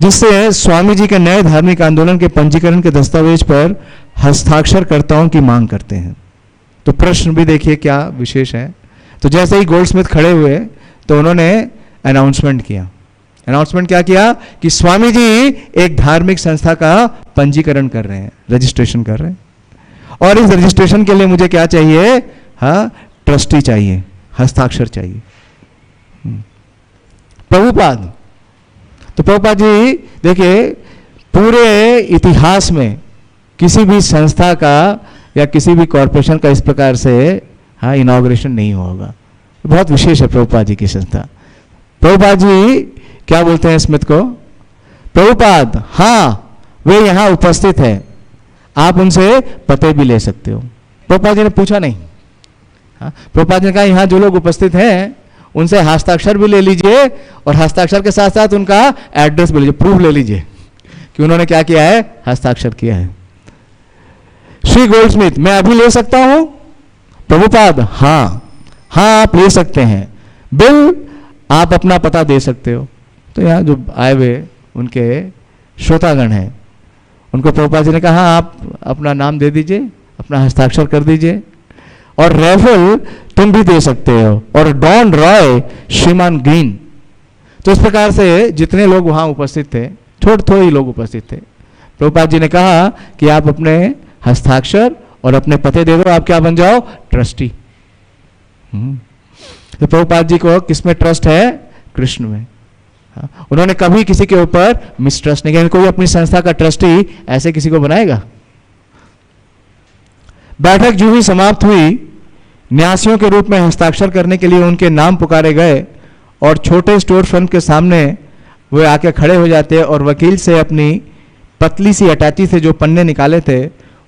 जिससे स्वामी जी के नए धार्मिक आंदोलन के पंजीकरण के दस्तावेज पर हस्ताक्षरकर्ताओं की मांग करते हैं। तो प्रश्न भी देखिए क्या विशेष है। तो जैसे ही गोल्डस्मिथ खड़े हुए तो उन्होंने अनाउंसमेंट किया। अनाउंसमेंट क्या किया? कि स्वामी जी एक धार्मिक संस्था का पंजीकरण कर रहे हैं, रजिस्ट्रेशन कर रहे हैं, और इस रजिस्ट्रेशन के लिए मुझे क्या चाहिए? हाँ, ट्रस्टी चाहिए, हस्ताक्षर चाहिए। प्रभुपाद, तो प्रभुपाद जी देखिए, पूरे इतिहास में किसी भी संस्था का या किसी भी कॉरपोरेशन का इस प्रकार से हाँ इनॉग्रेशन नहीं होगा। बहुत विशेष है प्रभुपाद जी की संस्था। प्रभुपाद जी क्या बोलते हैं स्मिथ को? प्रभुपाद, हाँ वे यहाँ उपस्थित है, आप उनसे पते भी ले सकते हो। प्रभुपाद जी ने पूछा नहीं। हाँ, प्रभुपाद जी ने कहा यहाँ जो लोग उपस्थित हैं उनसे हस्ताक्षर भी ले लीजिए और हस्ताक्षर के साथ साथ उनका एड्रेस भी लीजिए, प्रूफ ले लीजिए कि उन्होंने क्या किया है? हस्ताक्षर किया है। श्री गोल्डस्मिथ, मैं अभी ले सकता हूं? प्रभुपाद, हाँ आप ले सकते हैं। बिल, आप अपना पता दे सकते हो। तो यहाँ जो आए हुए उनके श्रोतागण हैं उनको प्रभुपाद जी ने कहा आप अपना नाम दे दीजिए, अपना हस्ताक्षर कर दीजिए, और रेफल तुम भी दे सकते हो, और डॉन रॉय, श्रीमान ग्रीन। तो इस प्रकार से जितने लोग वहाँ उपस्थित थे, थोड़े ही लोग उपस्थित थे, प्रभुपाद जी ने कहा कि आप अपने हस्ताक्षर और अपने पते दे दो, आप क्या बन जाओ? ट्रस्टी। तो प्रभुपाद जी को किस में ट्रस्ट है? कृष्ण में। उन्होंने कभी किसी के ऊपर मिसट्रस्ट नहीं किया। कोई अपनी संस्था का ट्रस्टी ऐसे किसी को बनाएगा? बैठक जो ही समाप्त हुई, न्यासियों के रूप में हस्ताक्षर करने के लिए उनके नाम पुकारे गए और छोटे स्टोर फ्रंट के सामने वे आके खड़े हो जाते और वकील से अपनी पतली सी अटैची से जो पन्ने निकाले थे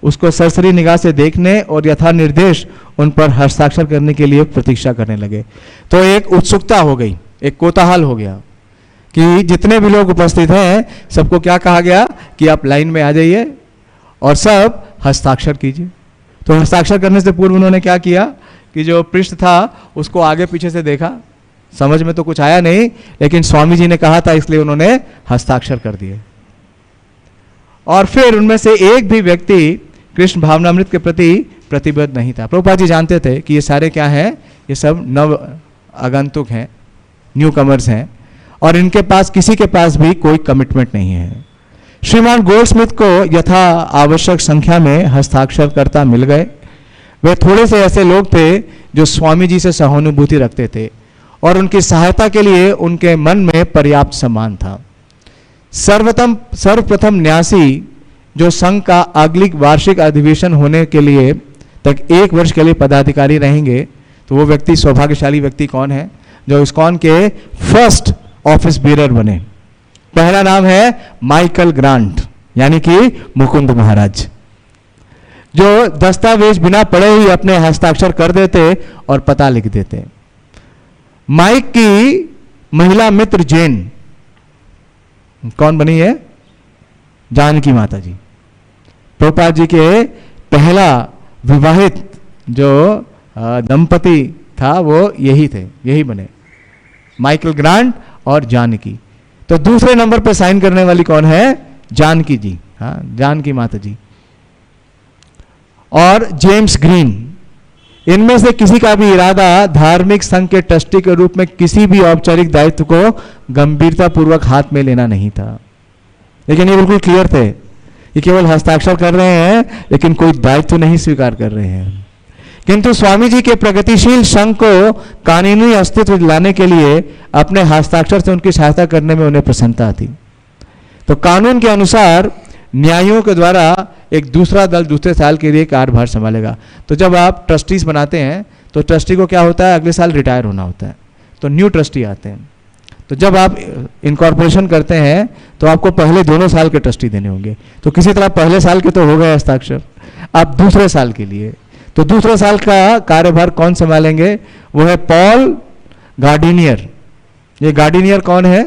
उसको सरसरी निगाह से देखने और यथा निर्देश उन पर हस्ताक्षर करने के लिए प्रतीक्षा करने लगे। तो एक उत्सुकता हो गई, एक कोताहल हो गया कि जितने भी लोग उपस्थित हैं सबको क्या कहा गया कि आप लाइन में आ जाइए और सब हस्ताक्षर कीजिए। तो हस्ताक्षर करने से पूर्व उन्होंने क्या किया कि जो पृष्ठ था उसको आगे पीछे से देखा, समझ में तो कुछ आया नहीं, लेकिन स्वामी जी ने कहा था इसलिए उन्होंने हस्ताक्षर कर दिए। और फिर उनमें से एक भी व्यक्ति कृष्ण भावनामृत के प्रति प्रतिबद्ध नहीं था। प्रभुपाद जी जानते थे कि ये सारे क्या हैं, ये सब नव आगंतुक हैं, न्यू कमर्स हैं और इनके पास किसी के पास भी कोई कमिटमेंट नहीं है। श्रीमान गोल्डस्मिथ को यथा आवश्यक संख्या में हस्ताक्षरकर्ता मिल गए। वे थोड़े से ऐसे लोग थे जो स्वामी जी से सहानुभूति रखते थे और उनकी सहायता के लिए उनके मन में पर्याप्त सम्मान था। सर्वप्रथम न्यासी जो संघ का अगली वार्षिक अधिवेशन होने के लिए तक 1 वर्ष के लिए पदाधिकारी रहेंगे, तो वो व्यक्ति, सौभाग्यशाली व्यक्ति कौन है? जो इस्कॉन के फर्स्ट ऑफिस बीरर बने। पहला नाम है माइकल ग्रांट, यानी कि मुकुंद महाराज, जो दस्तावेज बिना पढ़े ही अपने हस्ताक्षर कर देते और पता लिख देते। माइक की महिला मित्र जेन कौन बनी है? जानकी माता जी। प्रभुपाद जी के पहला विवाहित जो दंपति था वो यही थे, यही बने, माइकल ग्रांट और जानकी। तो दूसरे नंबर पे साइन करने वाली कौन है? जानकी जी, हाँ, जानकी माता जी और जेम्स ग्रीन। इनमें से किसी का भी इरादा धार्मिक संघ के ट्रस्टी के रूप में किसी भी औपचारिक दायित्व को गंभीरता पूर्वक हाथ में लेना नहीं था, लेकिन ये बिल्कुल क्लियर थे, ये केवल हस्ताक्षर कर रहे हैं लेकिन कोई दायित्व नहीं स्वीकार कर रहे हैं। किंतु स्वामी जी के प्रगतिशील संघ को कानूनी अस्तित्व दिलाने के लिए अपने हस्ताक्षर से उनकी सहायता करने में उन्हें प्रसन्नता थी। तो कानून के अनुसार न्यायियों के द्वारा एक दूसरा दल दूसरे साल के लिए कार्यभार संभालेगा। तो जब आप ट्रस्टीज बनाते हैं तो ट्रस्टी को क्या होता है, अगले साल रिटायर होना होता है, तो न्यू ट्रस्टी आते हैं। तो जब आप इनकॉर्पोरेशन करते हैं तो आपको पहले दोनों साल के ट्रस्टी देने होंगे। तो किसी तरह पहले साल के तो हो गए हस्ताक्षर, अब दूसरे साल के लिए, तो दूसरे साल का कार्यभार कौन संभालेंगे? वो है पॉल गार्डिनियर। ये गार्डिनियर कौन है?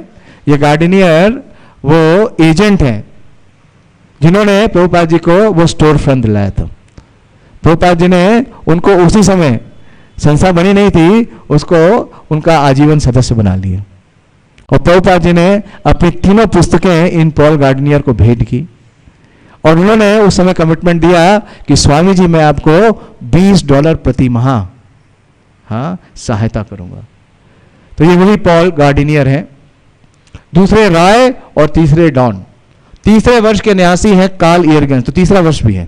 ये गार्डिनियर वो एजेंट हैं जिन्होंने प्रभुपाद जी को वो स्टोर फ्रंट दिलाया था। प्रभुपाद जी ने उनको उसी समय, संस्था बनी नहीं थी, उसको उनका आजीवन सदस्य बना लिया और प्रभुपाद जी ने अपनी तीनों पुस्तकें इन पॉल गार्डिनियर को भेंट की और उन्होंने उस समय कमिटमेंट दिया कि स्वामी जी मैं आपको $20 प्रति माह, हाँ, सहायता करूंगा। तो ये वही पॉल गार्डिनियर हैं। दूसरे राय और तीसरे डॉन। तीसरे वर्ष के न्यासी हैं कार्ल इयरगन्स, तो तीसरा वर्ष भी है।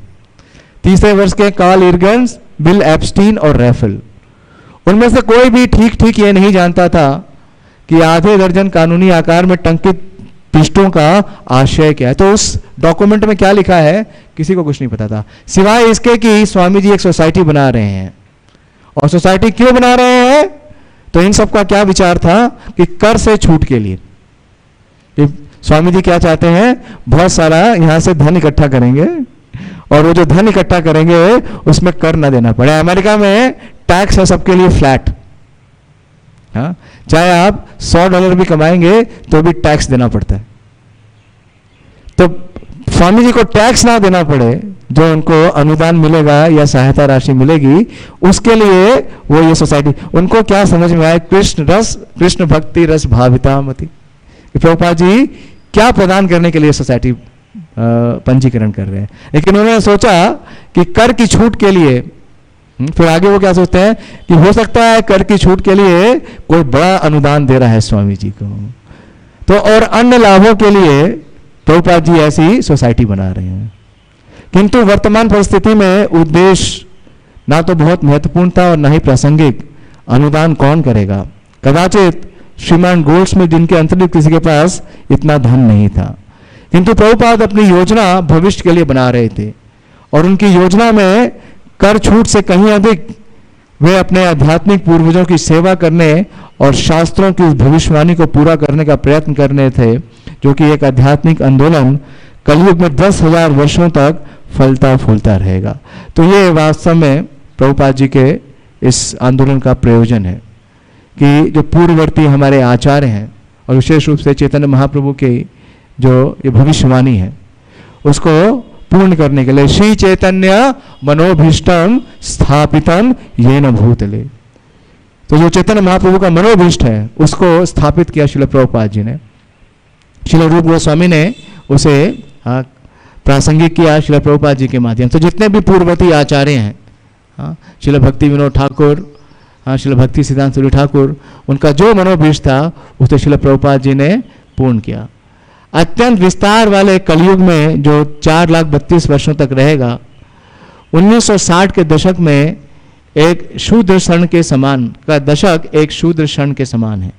तीसरे वर्ष के कार्ल इयरगन्स, बिल एप्स्टीन और रैफल। उनमें से कोई भी ठीक ठीक ये नहीं जानता था कि आधे दर्जन कानूनी आकार में टंकित पृष्ठों का आशय क्या है। तो उस डॉक्यूमेंट में क्या लिखा है किसी को कुछ नहीं पता था, सिवाय इसके कि स्वामी जी एक सोसाइटी बना रहे हैं। और सोसाइटी क्यों बना रहे हैं? तो इन सब का क्या विचार था कि कर से छूट के लिए। स्वामी जी क्या चाहते हैं? बहुत सारा यहां से धन इकट्ठा करेंगे और वो जो धन इकट्ठा करेंगे उसमें कर ना देना पड़े। अमेरिका में टैक्स है सबके लिए फ्लैट, हाँ, चाहे आप $100 भी कमाएंगे तो भी टैक्स देना पड़ता है। तो स्वामी जी को टैक्स ना देना पड़े, जो उनको अनुदान मिलेगा या सहायता राशि मिलेगी, उसके लिए वो ये सोसाइटी, उनको क्या समझ में आए? कृष्ण रस, कृष्ण भक्ति रस भाविता मति। प्रभुपाद जी क्या प्रदान करने के लिए सोसाइटी पंजीकरण कर रहे हैं, लेकिन उन्होंने सोचा कि कर की छूट के लिए, फिर आगे वो क्या सोचते हैं कि हो सकता है कर की छूट के लिए कोई बड़ा अनुदान दे रहा है स्वामी जी को, तो और अन्य लाभों के लिए प्रभुपाद जी ऐसी सोसाइटी बना रहे हैं। किंतु वर्तमान परिस्थिति में उद्देश्य ना तो बहुत महत्वपूर्ण था और ना ही प्रासंगिक। अनुदान कौन करेगा? कदाचित श्रीमान गोल्डस्मिथ जिनके अंतरिक्ष किसी के पास इतना धन नहीं था, किंतु प्रभुपाद अपनी योजना भविष्य के लिए बना रहे थे और उनकी योजना में कर छूट से कहीं अधिक वे अपने आध्यात्मिक पूर्वजों की सेवा करने और शास्त्रों की भविष्यवाणी को पूरा करने का प्रयत्न करने थे, जो कि एक आध्यात्मिक आंदोलन कलयुग में 10,000 वर्षों तक फलता फूलता रहेगा। तो ये वास्तव में प्रभुपाद जी के इस आंदोलन का प्रयोजन है कि जो पूर्ववर्ती हमारे आचार्य हैं और विशेष रूप से चैतन्य महाप्रभु की जो ये भविष्यवाणी है उसको पूर्ण करने के लिए श्री चैतन्य मनोभीष्टम स्थापितम येन भूतले, तो जो चैतन्य महाप्रभु का मनोभीष्ट है उसको स्थापित किया श्रील प्रभुपाद जी ने। श्रील रूप गोस्वामी ने उसे प्रासंगिक किया श्रील प्रभुपाद जी के माध्यम से। जितने भी पूर्ववर्ती आचार्य हैं, श्रील भक्ति विनोद ठाकुर, श्रील भक्ति सिद्धांत सूरी ठाकुर, उनका जो मनोभीष्ट था उसे श्रील प्रभुपाद जी ने पूर्ण किया। अत्यंत विस्तार वाले कलयुग में जो 4,32,000 वर्षों तक रहेगा, 1960 के दशक में एक शूद्र क्षण के समान का दशक एक शूद्र क्षण के समान है।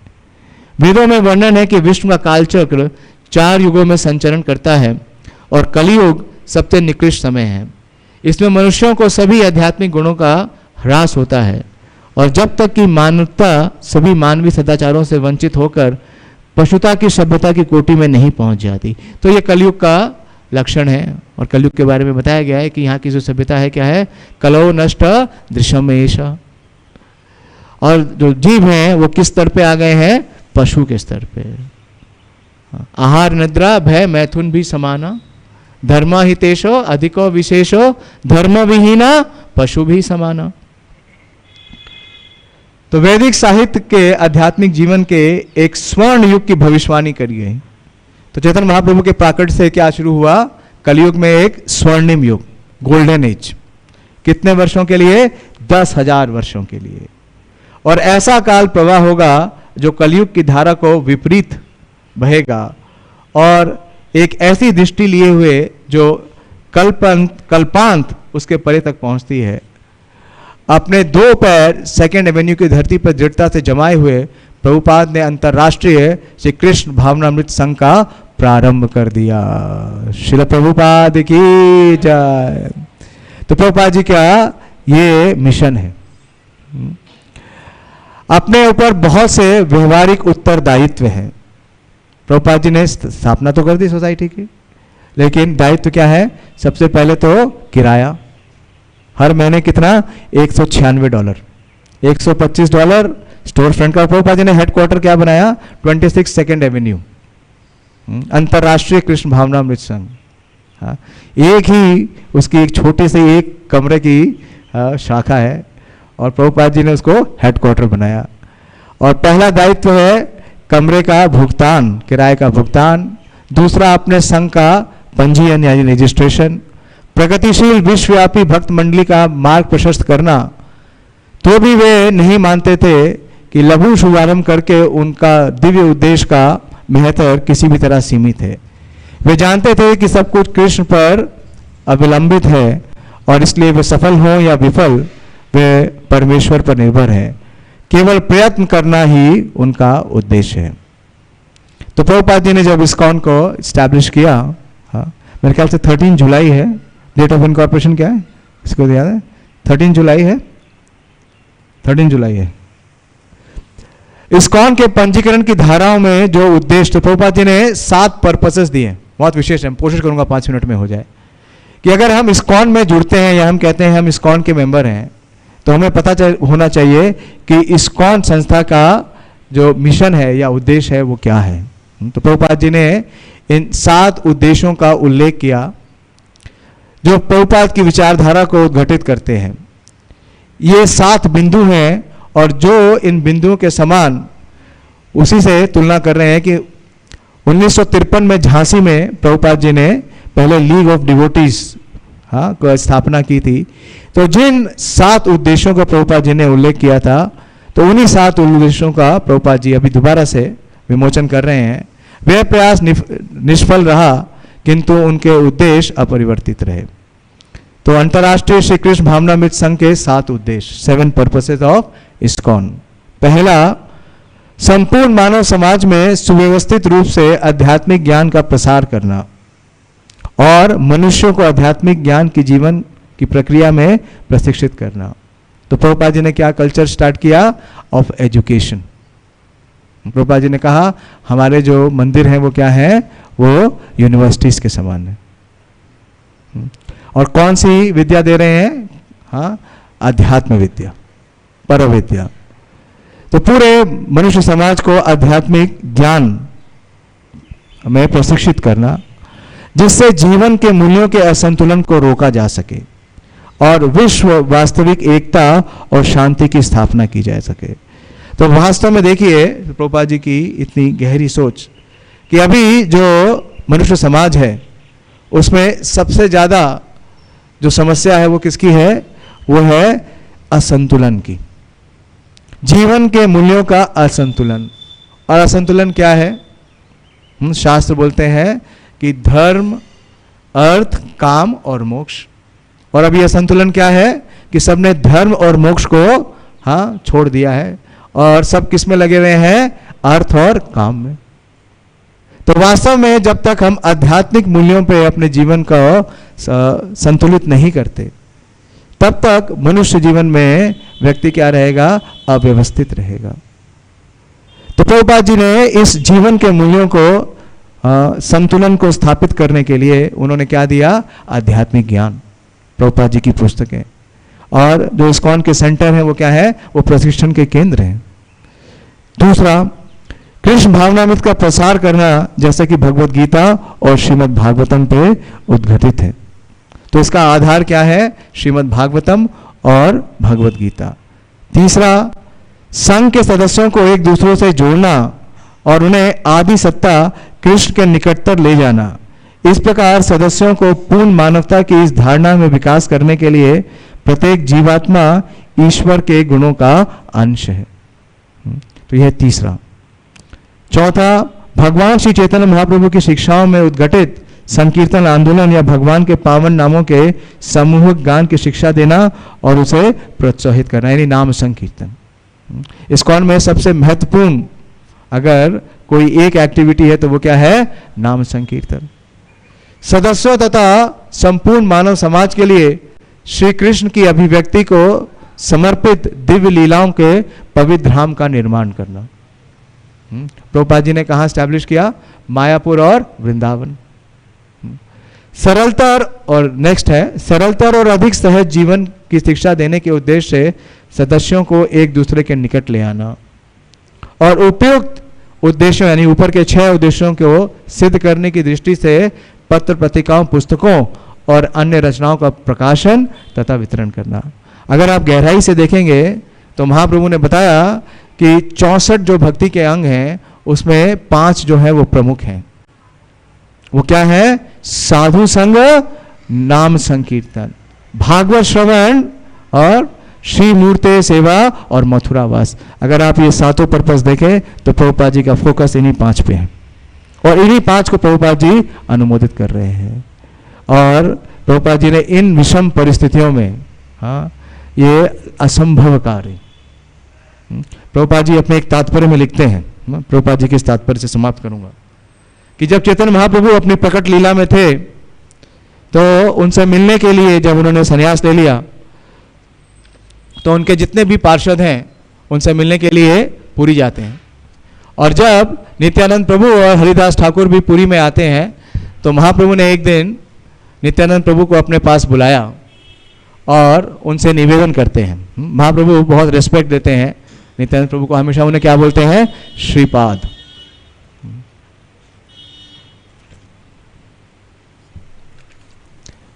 वेदों में वर्णन है कि विश्व का कालचक्र 4 युगों में संचरण करता है और कलयुग सबसे निकृष्ट समय है। इसमें मनुष्यों को सभी आध्यात्मिक गुणों का ह्रास होता है और जब तक कि मानवता सभी मानवीय सदाचारों से वंचित होकर पशुता की सभ्यता की कोटि में नहीं पहुंच जाती। तो ये कलयुग का लक्षण है और कलयुग के बारे में बताया गया है कि यहाँ की जो सभ्यता है क्या है, कलो नष्ट दृश्यमेश, और जो जीव हैं वो किस स्तर पे आ गए हैं, पशु के स्तर पे। आहार निद्रा भय मैथुन भी समाना, धर्म हितेशो अधिको विशेषो धर्म विहीना पशु भी समाना। तो वैदिक साहित्य के आध्यात्मिक जीवन के एक स्वर्ण युग की भविष्यवाणी करी गई। तो चैतन्य महाप्रभु के प्राकट से क्या शुरू हुआ, कलयुग में एक स्वर्णिम युग, गोल्डन एज। कितने वर्षों के लिए, 10,000 वर्षों के लिए। और ऐसा काल प्रवाह होगा जो कलयुग की धारा को विपरीत बहेगा और एक ऐसी दृष्टि लिए हुए जो कल्पांत उसके परे तक पहुंचती है। अपने 2 पैर सेकेंड एवेन्यू की धरती पर दृढ़ता से जमाए हुए प्रभुपाद ने अंतर्राष्ट्रीय श्री कृष्ण भावनामृत संघ का प्रारंभ कर दिया। श्रील प्रभुपाद की जय। तो प्रभुपाद जी का ये मिशन है। अपने ऊपर बहुत से व्यवहारिक उत्तरदायित्व हैं। प्रभुपाद जी ने स्थापना तो कर दी सोसाइटी की, लेकिन दायित्व क्या है, सबसे पहले तो किराया। हर महीने कितना, $196, $125 स्टोर फ्रंट का। प्रभुपाद जी ने हेडक्वार्टर क्या बनाया, 26 सेकेंड एवेन्यू, अंतर्राष्ट्रीय कृष्ण भावनामृत संघ। एक ही उसकी एक छोटे से एक कमरे की शाखा है और प्रभुपाद जी ने उसको हेडक्वार्टर बनाया। और पहला दायित्व है कमरे का भुगतान, किराए का भुगतान। दूसरा अपने संघ का पंजीयन यानी रजिस्ट्रेशन। प्रगतिशील विश्वव्यापी भक्त मंडली का मार्ग प्रशस्त करना। तो भी वे नहीं मानते थे कि लघु शुभारंभ करके उनका दिव्य उद्देश्य का महत्व किसी भी तरह सीमित है। वे जानते थे कि सब कुछ कृष्ण पर अवलंबित है और इसलिए वे सफल हों या विफल वे परमेश्वर पर निर्भर है। केवल प्रयत्न करना ही उनका उद्देश्य है। तो प्रभुपाद जी ने जब इस्कॉन को स्टैब्लिश किया, मेरे ख्याल से 13 जुलाई है, डेट ऑफ इनकॉर्पोरेशन क्या है इसको याद है, 13 जुलाई है, 13 जुलाई है। इस्कॉन के पंजीकरण की धाराओं में जो उद्देश्य, तो प्रभुपाद जी ने 7 पर्पसेस दिए, बहुत विशेष है, कोशिश करूंगा 5 मिनट में हो जाए। कि अगर हम इस्कॉन में जुड़ते हैं या हम कहते हैं हम इस्कॉन के मेंबर हैं, तो हमें पता होना चाहिए कि इस्कॉन संस्था का जो मिशन है या उद्देश्य है वो क्या है। तो प्रभुपाद जी ने इन 7 उद्देश्यों का उल्लेख किया जो प्रभुपाद की विचारधारा को उद्घटित करते हैं। ये 7 बिंदु हैं और जो इन बिंदुओं के समान उसी से तुलना कर रहे हैं कि 1953 में झांसी में प्रभुपाद जी ने पहले लीग ऑफ डिवोटीज को स्थापना की थी। तो जिन 7 उद्देश्यों का प्रभुपाद जी ने उल्लेख किया था, तो उन्हीं 7 उद्देश्यों का प्रभुपाद जी अभी दोबारा से विमोचन कर रहे हैं। वह प्रयास निष्फल रहा, किंतु उनके उद्देश्य अपरिवर्तित रहे। तो अंतर्राष्ट्रीय श्री कृष्ण भावनामृत संघ के 7 उद्देश्य, 7 पर्पसेस ऑफ इस्कॉन। पहला, संपूर्ण मानव समाज में सुव्यवस्थित रूप से आध्यात्मिक ज्ञान का प्रसार करना और मनुष्यों को आध्यात्मिक ज्ञान की जीवन की प्रक्रिया में प्रशिक्षित करना। तो प्रभुपाद जी ने क्या कल्चर स्टार्ट किया? Of education. प्रभुपाद जी ने कहा हमारे जो मंदिर हैं वो क्या है? वो यूनिवर्सिटीज के समान है। और कौन सी विद्या दे रहे हैं? हाँ, अध्यात्म विद्या, पर विद्या। तो पूरे मनुष्य समाज को आध्यात्मिक ज्ञान में प्रशिक्षित करना, जिससे जीवन के मूल्यों के असंतुलन को रोका जा सके और विश्व वास्तविक एकता और शांति की स्थापना की जा सके। तो वास्तव में देखिए प्रभुपाद जी की इतनी गहरी सोच कि अभी जो मनुष्य समाज है उसमें सबसे ज़्यादा जो समस्या है वो किसकी है? वो है असंतुलन की, जीवन के मूल्यों का असंतुलन। और असंतुलन क्या है? शास्त्र बोलते हैं कि धर्म, अर्थ, काम और मोक्ष। और अभी असंतुलन क्या है कि सबने धर्म और मोक्ष को छोड़ दिया है और सब किस में लगे हुए हैं? अर्थ और काम में। तो वास्तव में जब तक हम आध्यात्मिक मूल्यों पे अपने जीवन को संतुलित नहीं करते तब तक मनुष्य जीवन में व्यक्ति क्या रहेगा? अव्यवस्थित रहेगा। तो प्रभुपाद जी ने इस जीवन के मूल्यों को संतुलन को स्थापित करने के लिए उन्होंने क्या दिया? आध्यात्मिक ज्ञान। प्रभुपाद जी की पुस्तकें और जो इस्कॉन के सेंटर हैं वो क्या है? वो प्रशिक्षण के केंद्र हैं। दूसरा, कृष्ण भावनामृत का प्रसार करना, जैसे कि भगवत गीता और श्रीमद् भागवतम पे उद्घटित है। तो इसका आधार क्या है? श्रीमद् भागवतम और भगवत गीता। तीसरा, संघ के सदस्यों को एक दूसरे से जोड़ना और उन्हें आदि सत्ता कृष्ण के निकटतर ले जाना। इस प्रकार सदस्यों को पूर्ण मानवता की इस धारणा में विकास करने के लिए प्रत्येक जीवात्मा ईश्वर के गुणों का अंश है। तो यह तीसरा। चौथा, भगवान श्री चैतन्य महाप्रभु की शिक्षाओं में उद्घटित संकीर्तन आंदोलन या भगवान के पावन नामों के समूहिक गान की शिक्षा देना और उसे प्रोत्साहित करना, यानी नाम संकीर्तन। इस्कॉन में सबसे महत्वपूर्ण अगर कोई एक एक्टिविटी है तो वो क्या है? नाम संकीर्तन। सदस्यों तथा संपूर्ण मानव समाज के लिए श्री कृष्ण की अभिव्यक्ति को समर्पित दिव्य लीलाओं के पवित्र धाम का निर्माण करना। प्रभुपाद जी ने कहाँ स्टैब्लिश किया? मायापुर और वृंदावन। सरलतर और नेक्स्ट है, सरलतर और अधिक सहज जीवन की शिक्षा देने के उद्देश्य से सदस्यों को एक दूसरे के निकट ले आना और उपयुक्त उद्देश्यों यानी ऊपर के 6 उद्देश्यों को सिद्ध करने की दृष्टि से पत्र पत्रिकाओं, पुस्तकों और अन्य रचनाओं का प्रकाशन तथा वितरण करना। अगर आप गहराई से देखेंगे तो महाप्रभु ने बताया कि 64 जो भक्ति के अंग हैं उसमें 5 जो है वो प्रमुख हैं। वो क्या है? साधु संग, नाम संकीर्तन, भागवत श्रवण और श्री मूर्ति सेवा और मथुरावास। अगर आप ये 7 पर्पस देखें तो प्रभुपाद जी का फोकस इन्हीं 5 पे है और इन्हीं 5 को प्रभुपाद जी अनुमोदित कर रहे हैं। और प्रभुपाद जी ने इन विषम परिस्थितियों में ये असंभव कार्य प्रभुपाद जी अपने एक तात्पर्य में लिखते हैं। प्रभुपाद जी के इस तात्पर्य से समाप्त करूंगा कि जब चैतन्य महाप्रभु अपनी प्रकट लीला में थे तो उनसे मिलने के लिए जब उन्होंने संन्यास ले लिया तो उनके जितने भी पार्षद हैं उनसे मिलने के लिए पुरी जाते हैं। और जब नित्यानंद प्रभु और हरिदास ठाकुर भी पुरी में आते हैं तो महाप्रभु ने एक दिन नित्यानंद प्रभु को अपने पास बुलाया और उनसे निवेदन करते हैं। महाप्रभु बहुत रिस्पेक्ट देते हैं नित्यानंद प्रभु को, हमेशा उन्हें क्या बोलते हैं? श्रीपाद।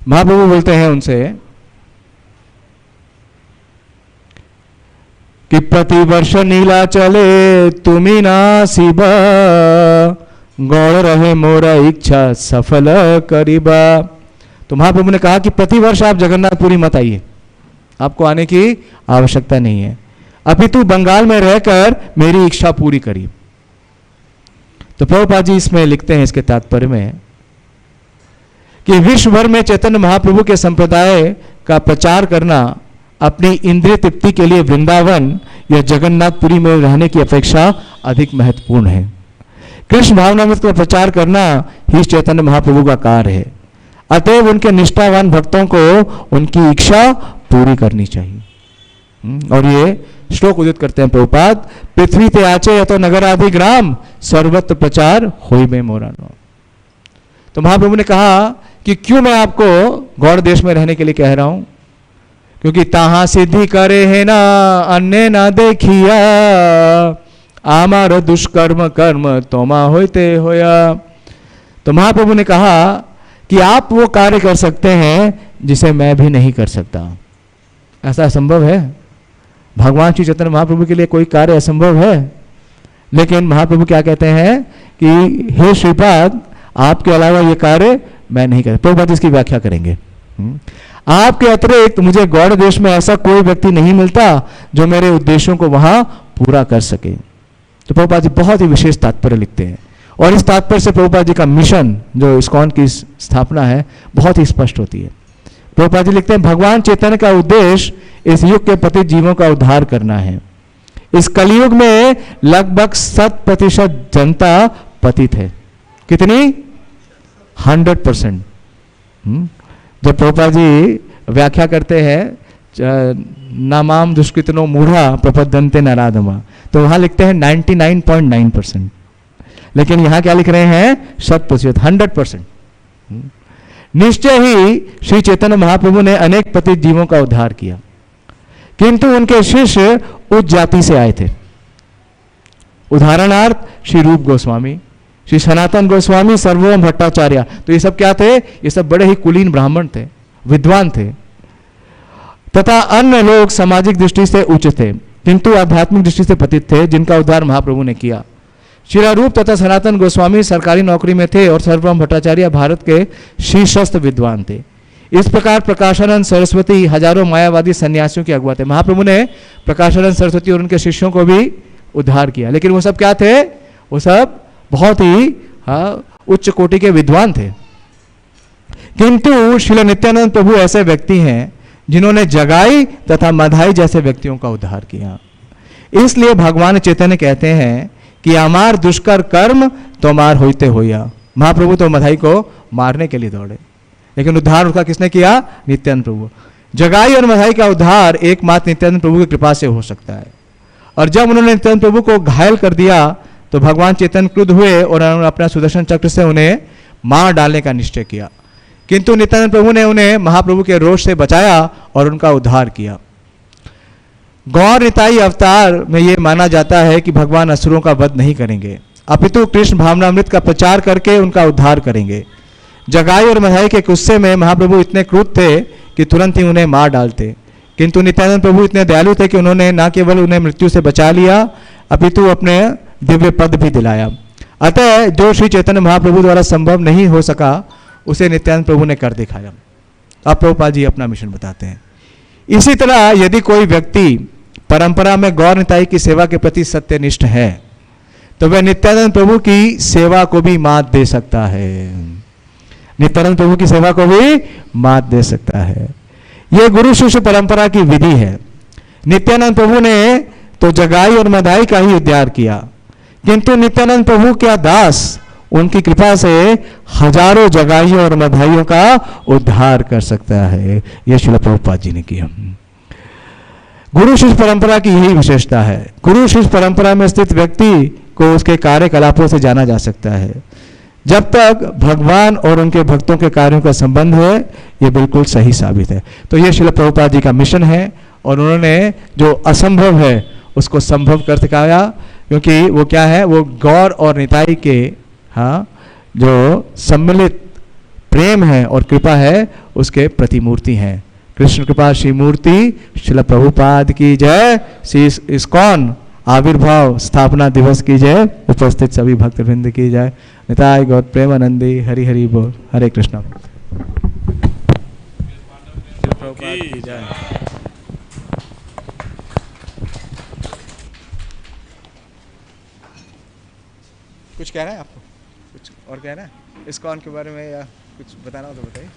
महाप्रभु बोलते हैं उनसे कि प्रतिवर्ष नीला चले तुम्ही ना शिवा, गौड़ रहे मोरा इच्छा सफल करीबा। तो महाप्रभु ने कहा कि प्रतिवर्ष आप जगन्नाथपुरी मत आइए, आपको आने की आवश्यकता नहीं है, अपितु बंगाल में रहकर मेरी इच्छा पूरी करिए। तो प्रभुपाद जी इसमें लिखते हैं इसके तात्पर्य में कि विश्व भर में चैतन्य महाप्रभु के संप्रदाय का प्रचार करना अपनी इंद्रिय तृप्ति के लिए वृंदावन या जगन्नाथपुरी में रहने की अपेक्षा अधिक महत्वपूर्ण है। कृष्ण भावनामृत का प्रचार करना ही चैतन्य महाप्रभु का कार्य है। अतएव उनके निष्ठावान भक्तों को उनकी इच्छा पूरी करनी चाहिए। और ये श्लोक उदित करते हैं प्रभुपाद, पृथ्वी ते आचे यतो नगर आदि ग्राम सर्वत्र प्रचार होई में मोरा नाम। तो महाप्रभु ने कहा कि क्यों मैं आपको गौड़ देश में रहने के लिए कह रहा हूं, क्योंकि ताहा सिद्धि करे है ना अन्य ना देखिया, आमार दुष्कर्म कर्म तोमा होते होया। तो महाप्रभु ने कहा कि आप वो कार्य कर सकते हैं जिसे मैं भी नहीं कर सकता। ऐसा असंभव है? भगवान श्री चैतन्य महाप्रभु के लिए कोई कार्य असंभव है? लेकिन महाप्रभु क्या कहते हैं कि हे श्रीपाद, आपके अलावा ये कार्य मैं नहीं कर। प्रभुपाद इसकी व्याख्या करेंगे। आपके अतिरिक्त मुझे गौड़ देश में ऐसा कोई व्यक्ति नहीं मिलता जो मेरे उद्देश्यों को वहां पूरा कर सके। तो प्रभुपाद जी बहुत ही विशेष तात्पर्य लिखते हैं, और इस तात्पर्य से प्रभुपाद जी का मिशन जो इस्कॉन की स्थापना है बहुत ही स्पष्ट होती है। प्रभुपाद जी लिखते हैं, भगवान चैतन्य का उद्देश्य इस युग के पतित जीवों का उद्धार करना है। इस कलयुग में लगभग 100% जनता पतित है। कितनी? 100%। जब प्रभुपाद जी व्याख्या करते हैं नामाम दुष्कृतनो मूढ़ा प्रपद्यन्ते नराधमा, तो वहां लिखते हैं 99.9%, लेकिन यहां क्या लिख रहे हैं? 100%, 100%। निश्चय ही श्री चैतन्य महाप्रभु ने अनेक पतित जीवों का उद्धार किया, किंतु उनके शिष्य उच्च जाति से आए थे। उदाहरणार्थ श्री रूप गोस्वामी, श्री सनातन गोस्वामी, सर्वोम भट्टाचार्य। तो ये सब क्या थे? ये सब बड़े ही कुलीन ब्राह्मण थे, विद्वान थे, तथा अन्य लोग सामाजिक दृष्टि से उच्च थे किंतु आध्यात्मिक दृष्टि से पतित थे, जिनका उद्धार महाप्रभु ने किया। श्री रूप तथा सनातन गोस्वामी सरकारी नौकरी में थे और सर्वोम भट्टाचार्य भारत के शीर्षस्थ विद्वान थे। इस प्रकार प्रकाशानंद सरस्वती हजारों मायावादी सन्यासियों के अगुआ थे। महाप्रभु ने प्रकाशानंद सरस्वती और उनके शिष्यों को भी उद्धार किया, लेकिन वो सब क्या थे? वो सब बहुत ही उच्च कोटि के विद्वान थे। किंतु श्रील नित्यानंद प्रभु ऐसे व्यक्ति हैं जिन्होंने जगाई तथा मधाई जैसे व्यक्तियों का उद्धार किया। इसलिए भगवान चैतन्य कहते हैं कि अमार दुष्कर कर्म तो मार होते होया। महाप्रभु तो मधाई को मारने के लिए दौड़े, लेकिन उद्धार उसका किसने किया? नित्यानंद प्रभु। जगाई और मधाई का उद्धार एकमात्र नित्यानंद प्रभु की कृपा से हो सकता है। और जब उन्होंने नित्यानंद प्रभु को घायल कर दिया तो भगवान चैतन्य क्रुद्ध हुए और उन्होंने अपना सुदर्शन चक्र से उन्हें मार डालने का निश्चय किया, किंतु नित्यानंद प्रभु ने उन्हें महाप्रभु के रोष से बचाया और उनका उद्धार किया। गौर निताई अवतार में यह माना जाता है कि भगवान असुरों का वध नहीं करेंगे, अपितु कृष्ण भावनामृत का प्रचार करके उनका उद्धार करेंगे। जगाई और मधाई के गुस्से में महाप्रभु इतने क्रुद्ध थे कि तुरंत ही उन्हें मार डालते, किंतु नित्यानंद प्रभु इतने दयालु थे कि उन्होंने न केवल उन्हें मृत्यु से बचा लिया अपितु अपने दिव्य पद भी दिलाया। अतः जो श्री चैतन्य महाप्रभु द्वारा संभव नहीं हो सका उसे नित्यानंद प्रभु ने कर दिखाया। अब प्रभुपाद जी अपना मिशन बताते हैं। इसी तरह यदि कोई व्यक्ति परंपरा में गौर निताई की सेवा के प्रति सत्यनिष्ठ है तो वह नित्यानंद प्रभु की सेवा को भी मात दे सकता है। नित्यानंद प्रभु की सेवा को भी मात दे सकता है। यह गुरु शिष्य परंपरा की विधि है। नित्यानंद प्रभु ने तो जगाई और मधाई का ही उद्धार किया, किंतु नित्यानंद प्रभु क्या दास उनकी कृपा से हजारों जगाइयों और मधाइयों का उद्धार कर सकता है। यह श्रील प्रभुपाद जी ने किया। गुरु शिष्य परंपरा की यही विशेषता है। गुरु शिष्य परंपरा में स्थित व्यक्ति को उसके कार्यकलापों से जाना जा सकता है। जब तक भगवान और उनके भक्तों के कार्यों का संबंध है, यह बिल्कुल सही साबित है। तो यह श्रील प्रभुपाद जी का मिशन है और उन्होंने जो असंभव है उसको संभव कर दिखाया, क्योंकि वो क्या है? वो गौर और निताई के जो सम्मिलित प्रेम है और कृपा है उसके प्रतिमूर्ति हैं। कृष्ण कृपा श्री मूर्ति श्रील प्रभुपाद की जय। श्री इस्कॉन आविर्भाव स्थापना दिवस की जय। उपस्थित सभी भक्तवृंद की जय। निताय गौर प्रेमानंदी हरि हरि बोल। हरे कृष्णा। प्रभुपाद की जय। कुछ कहना है आपको? कुछ और कहना है इस्कॉन के बारे में या कुछ बताना हो तो बताइए।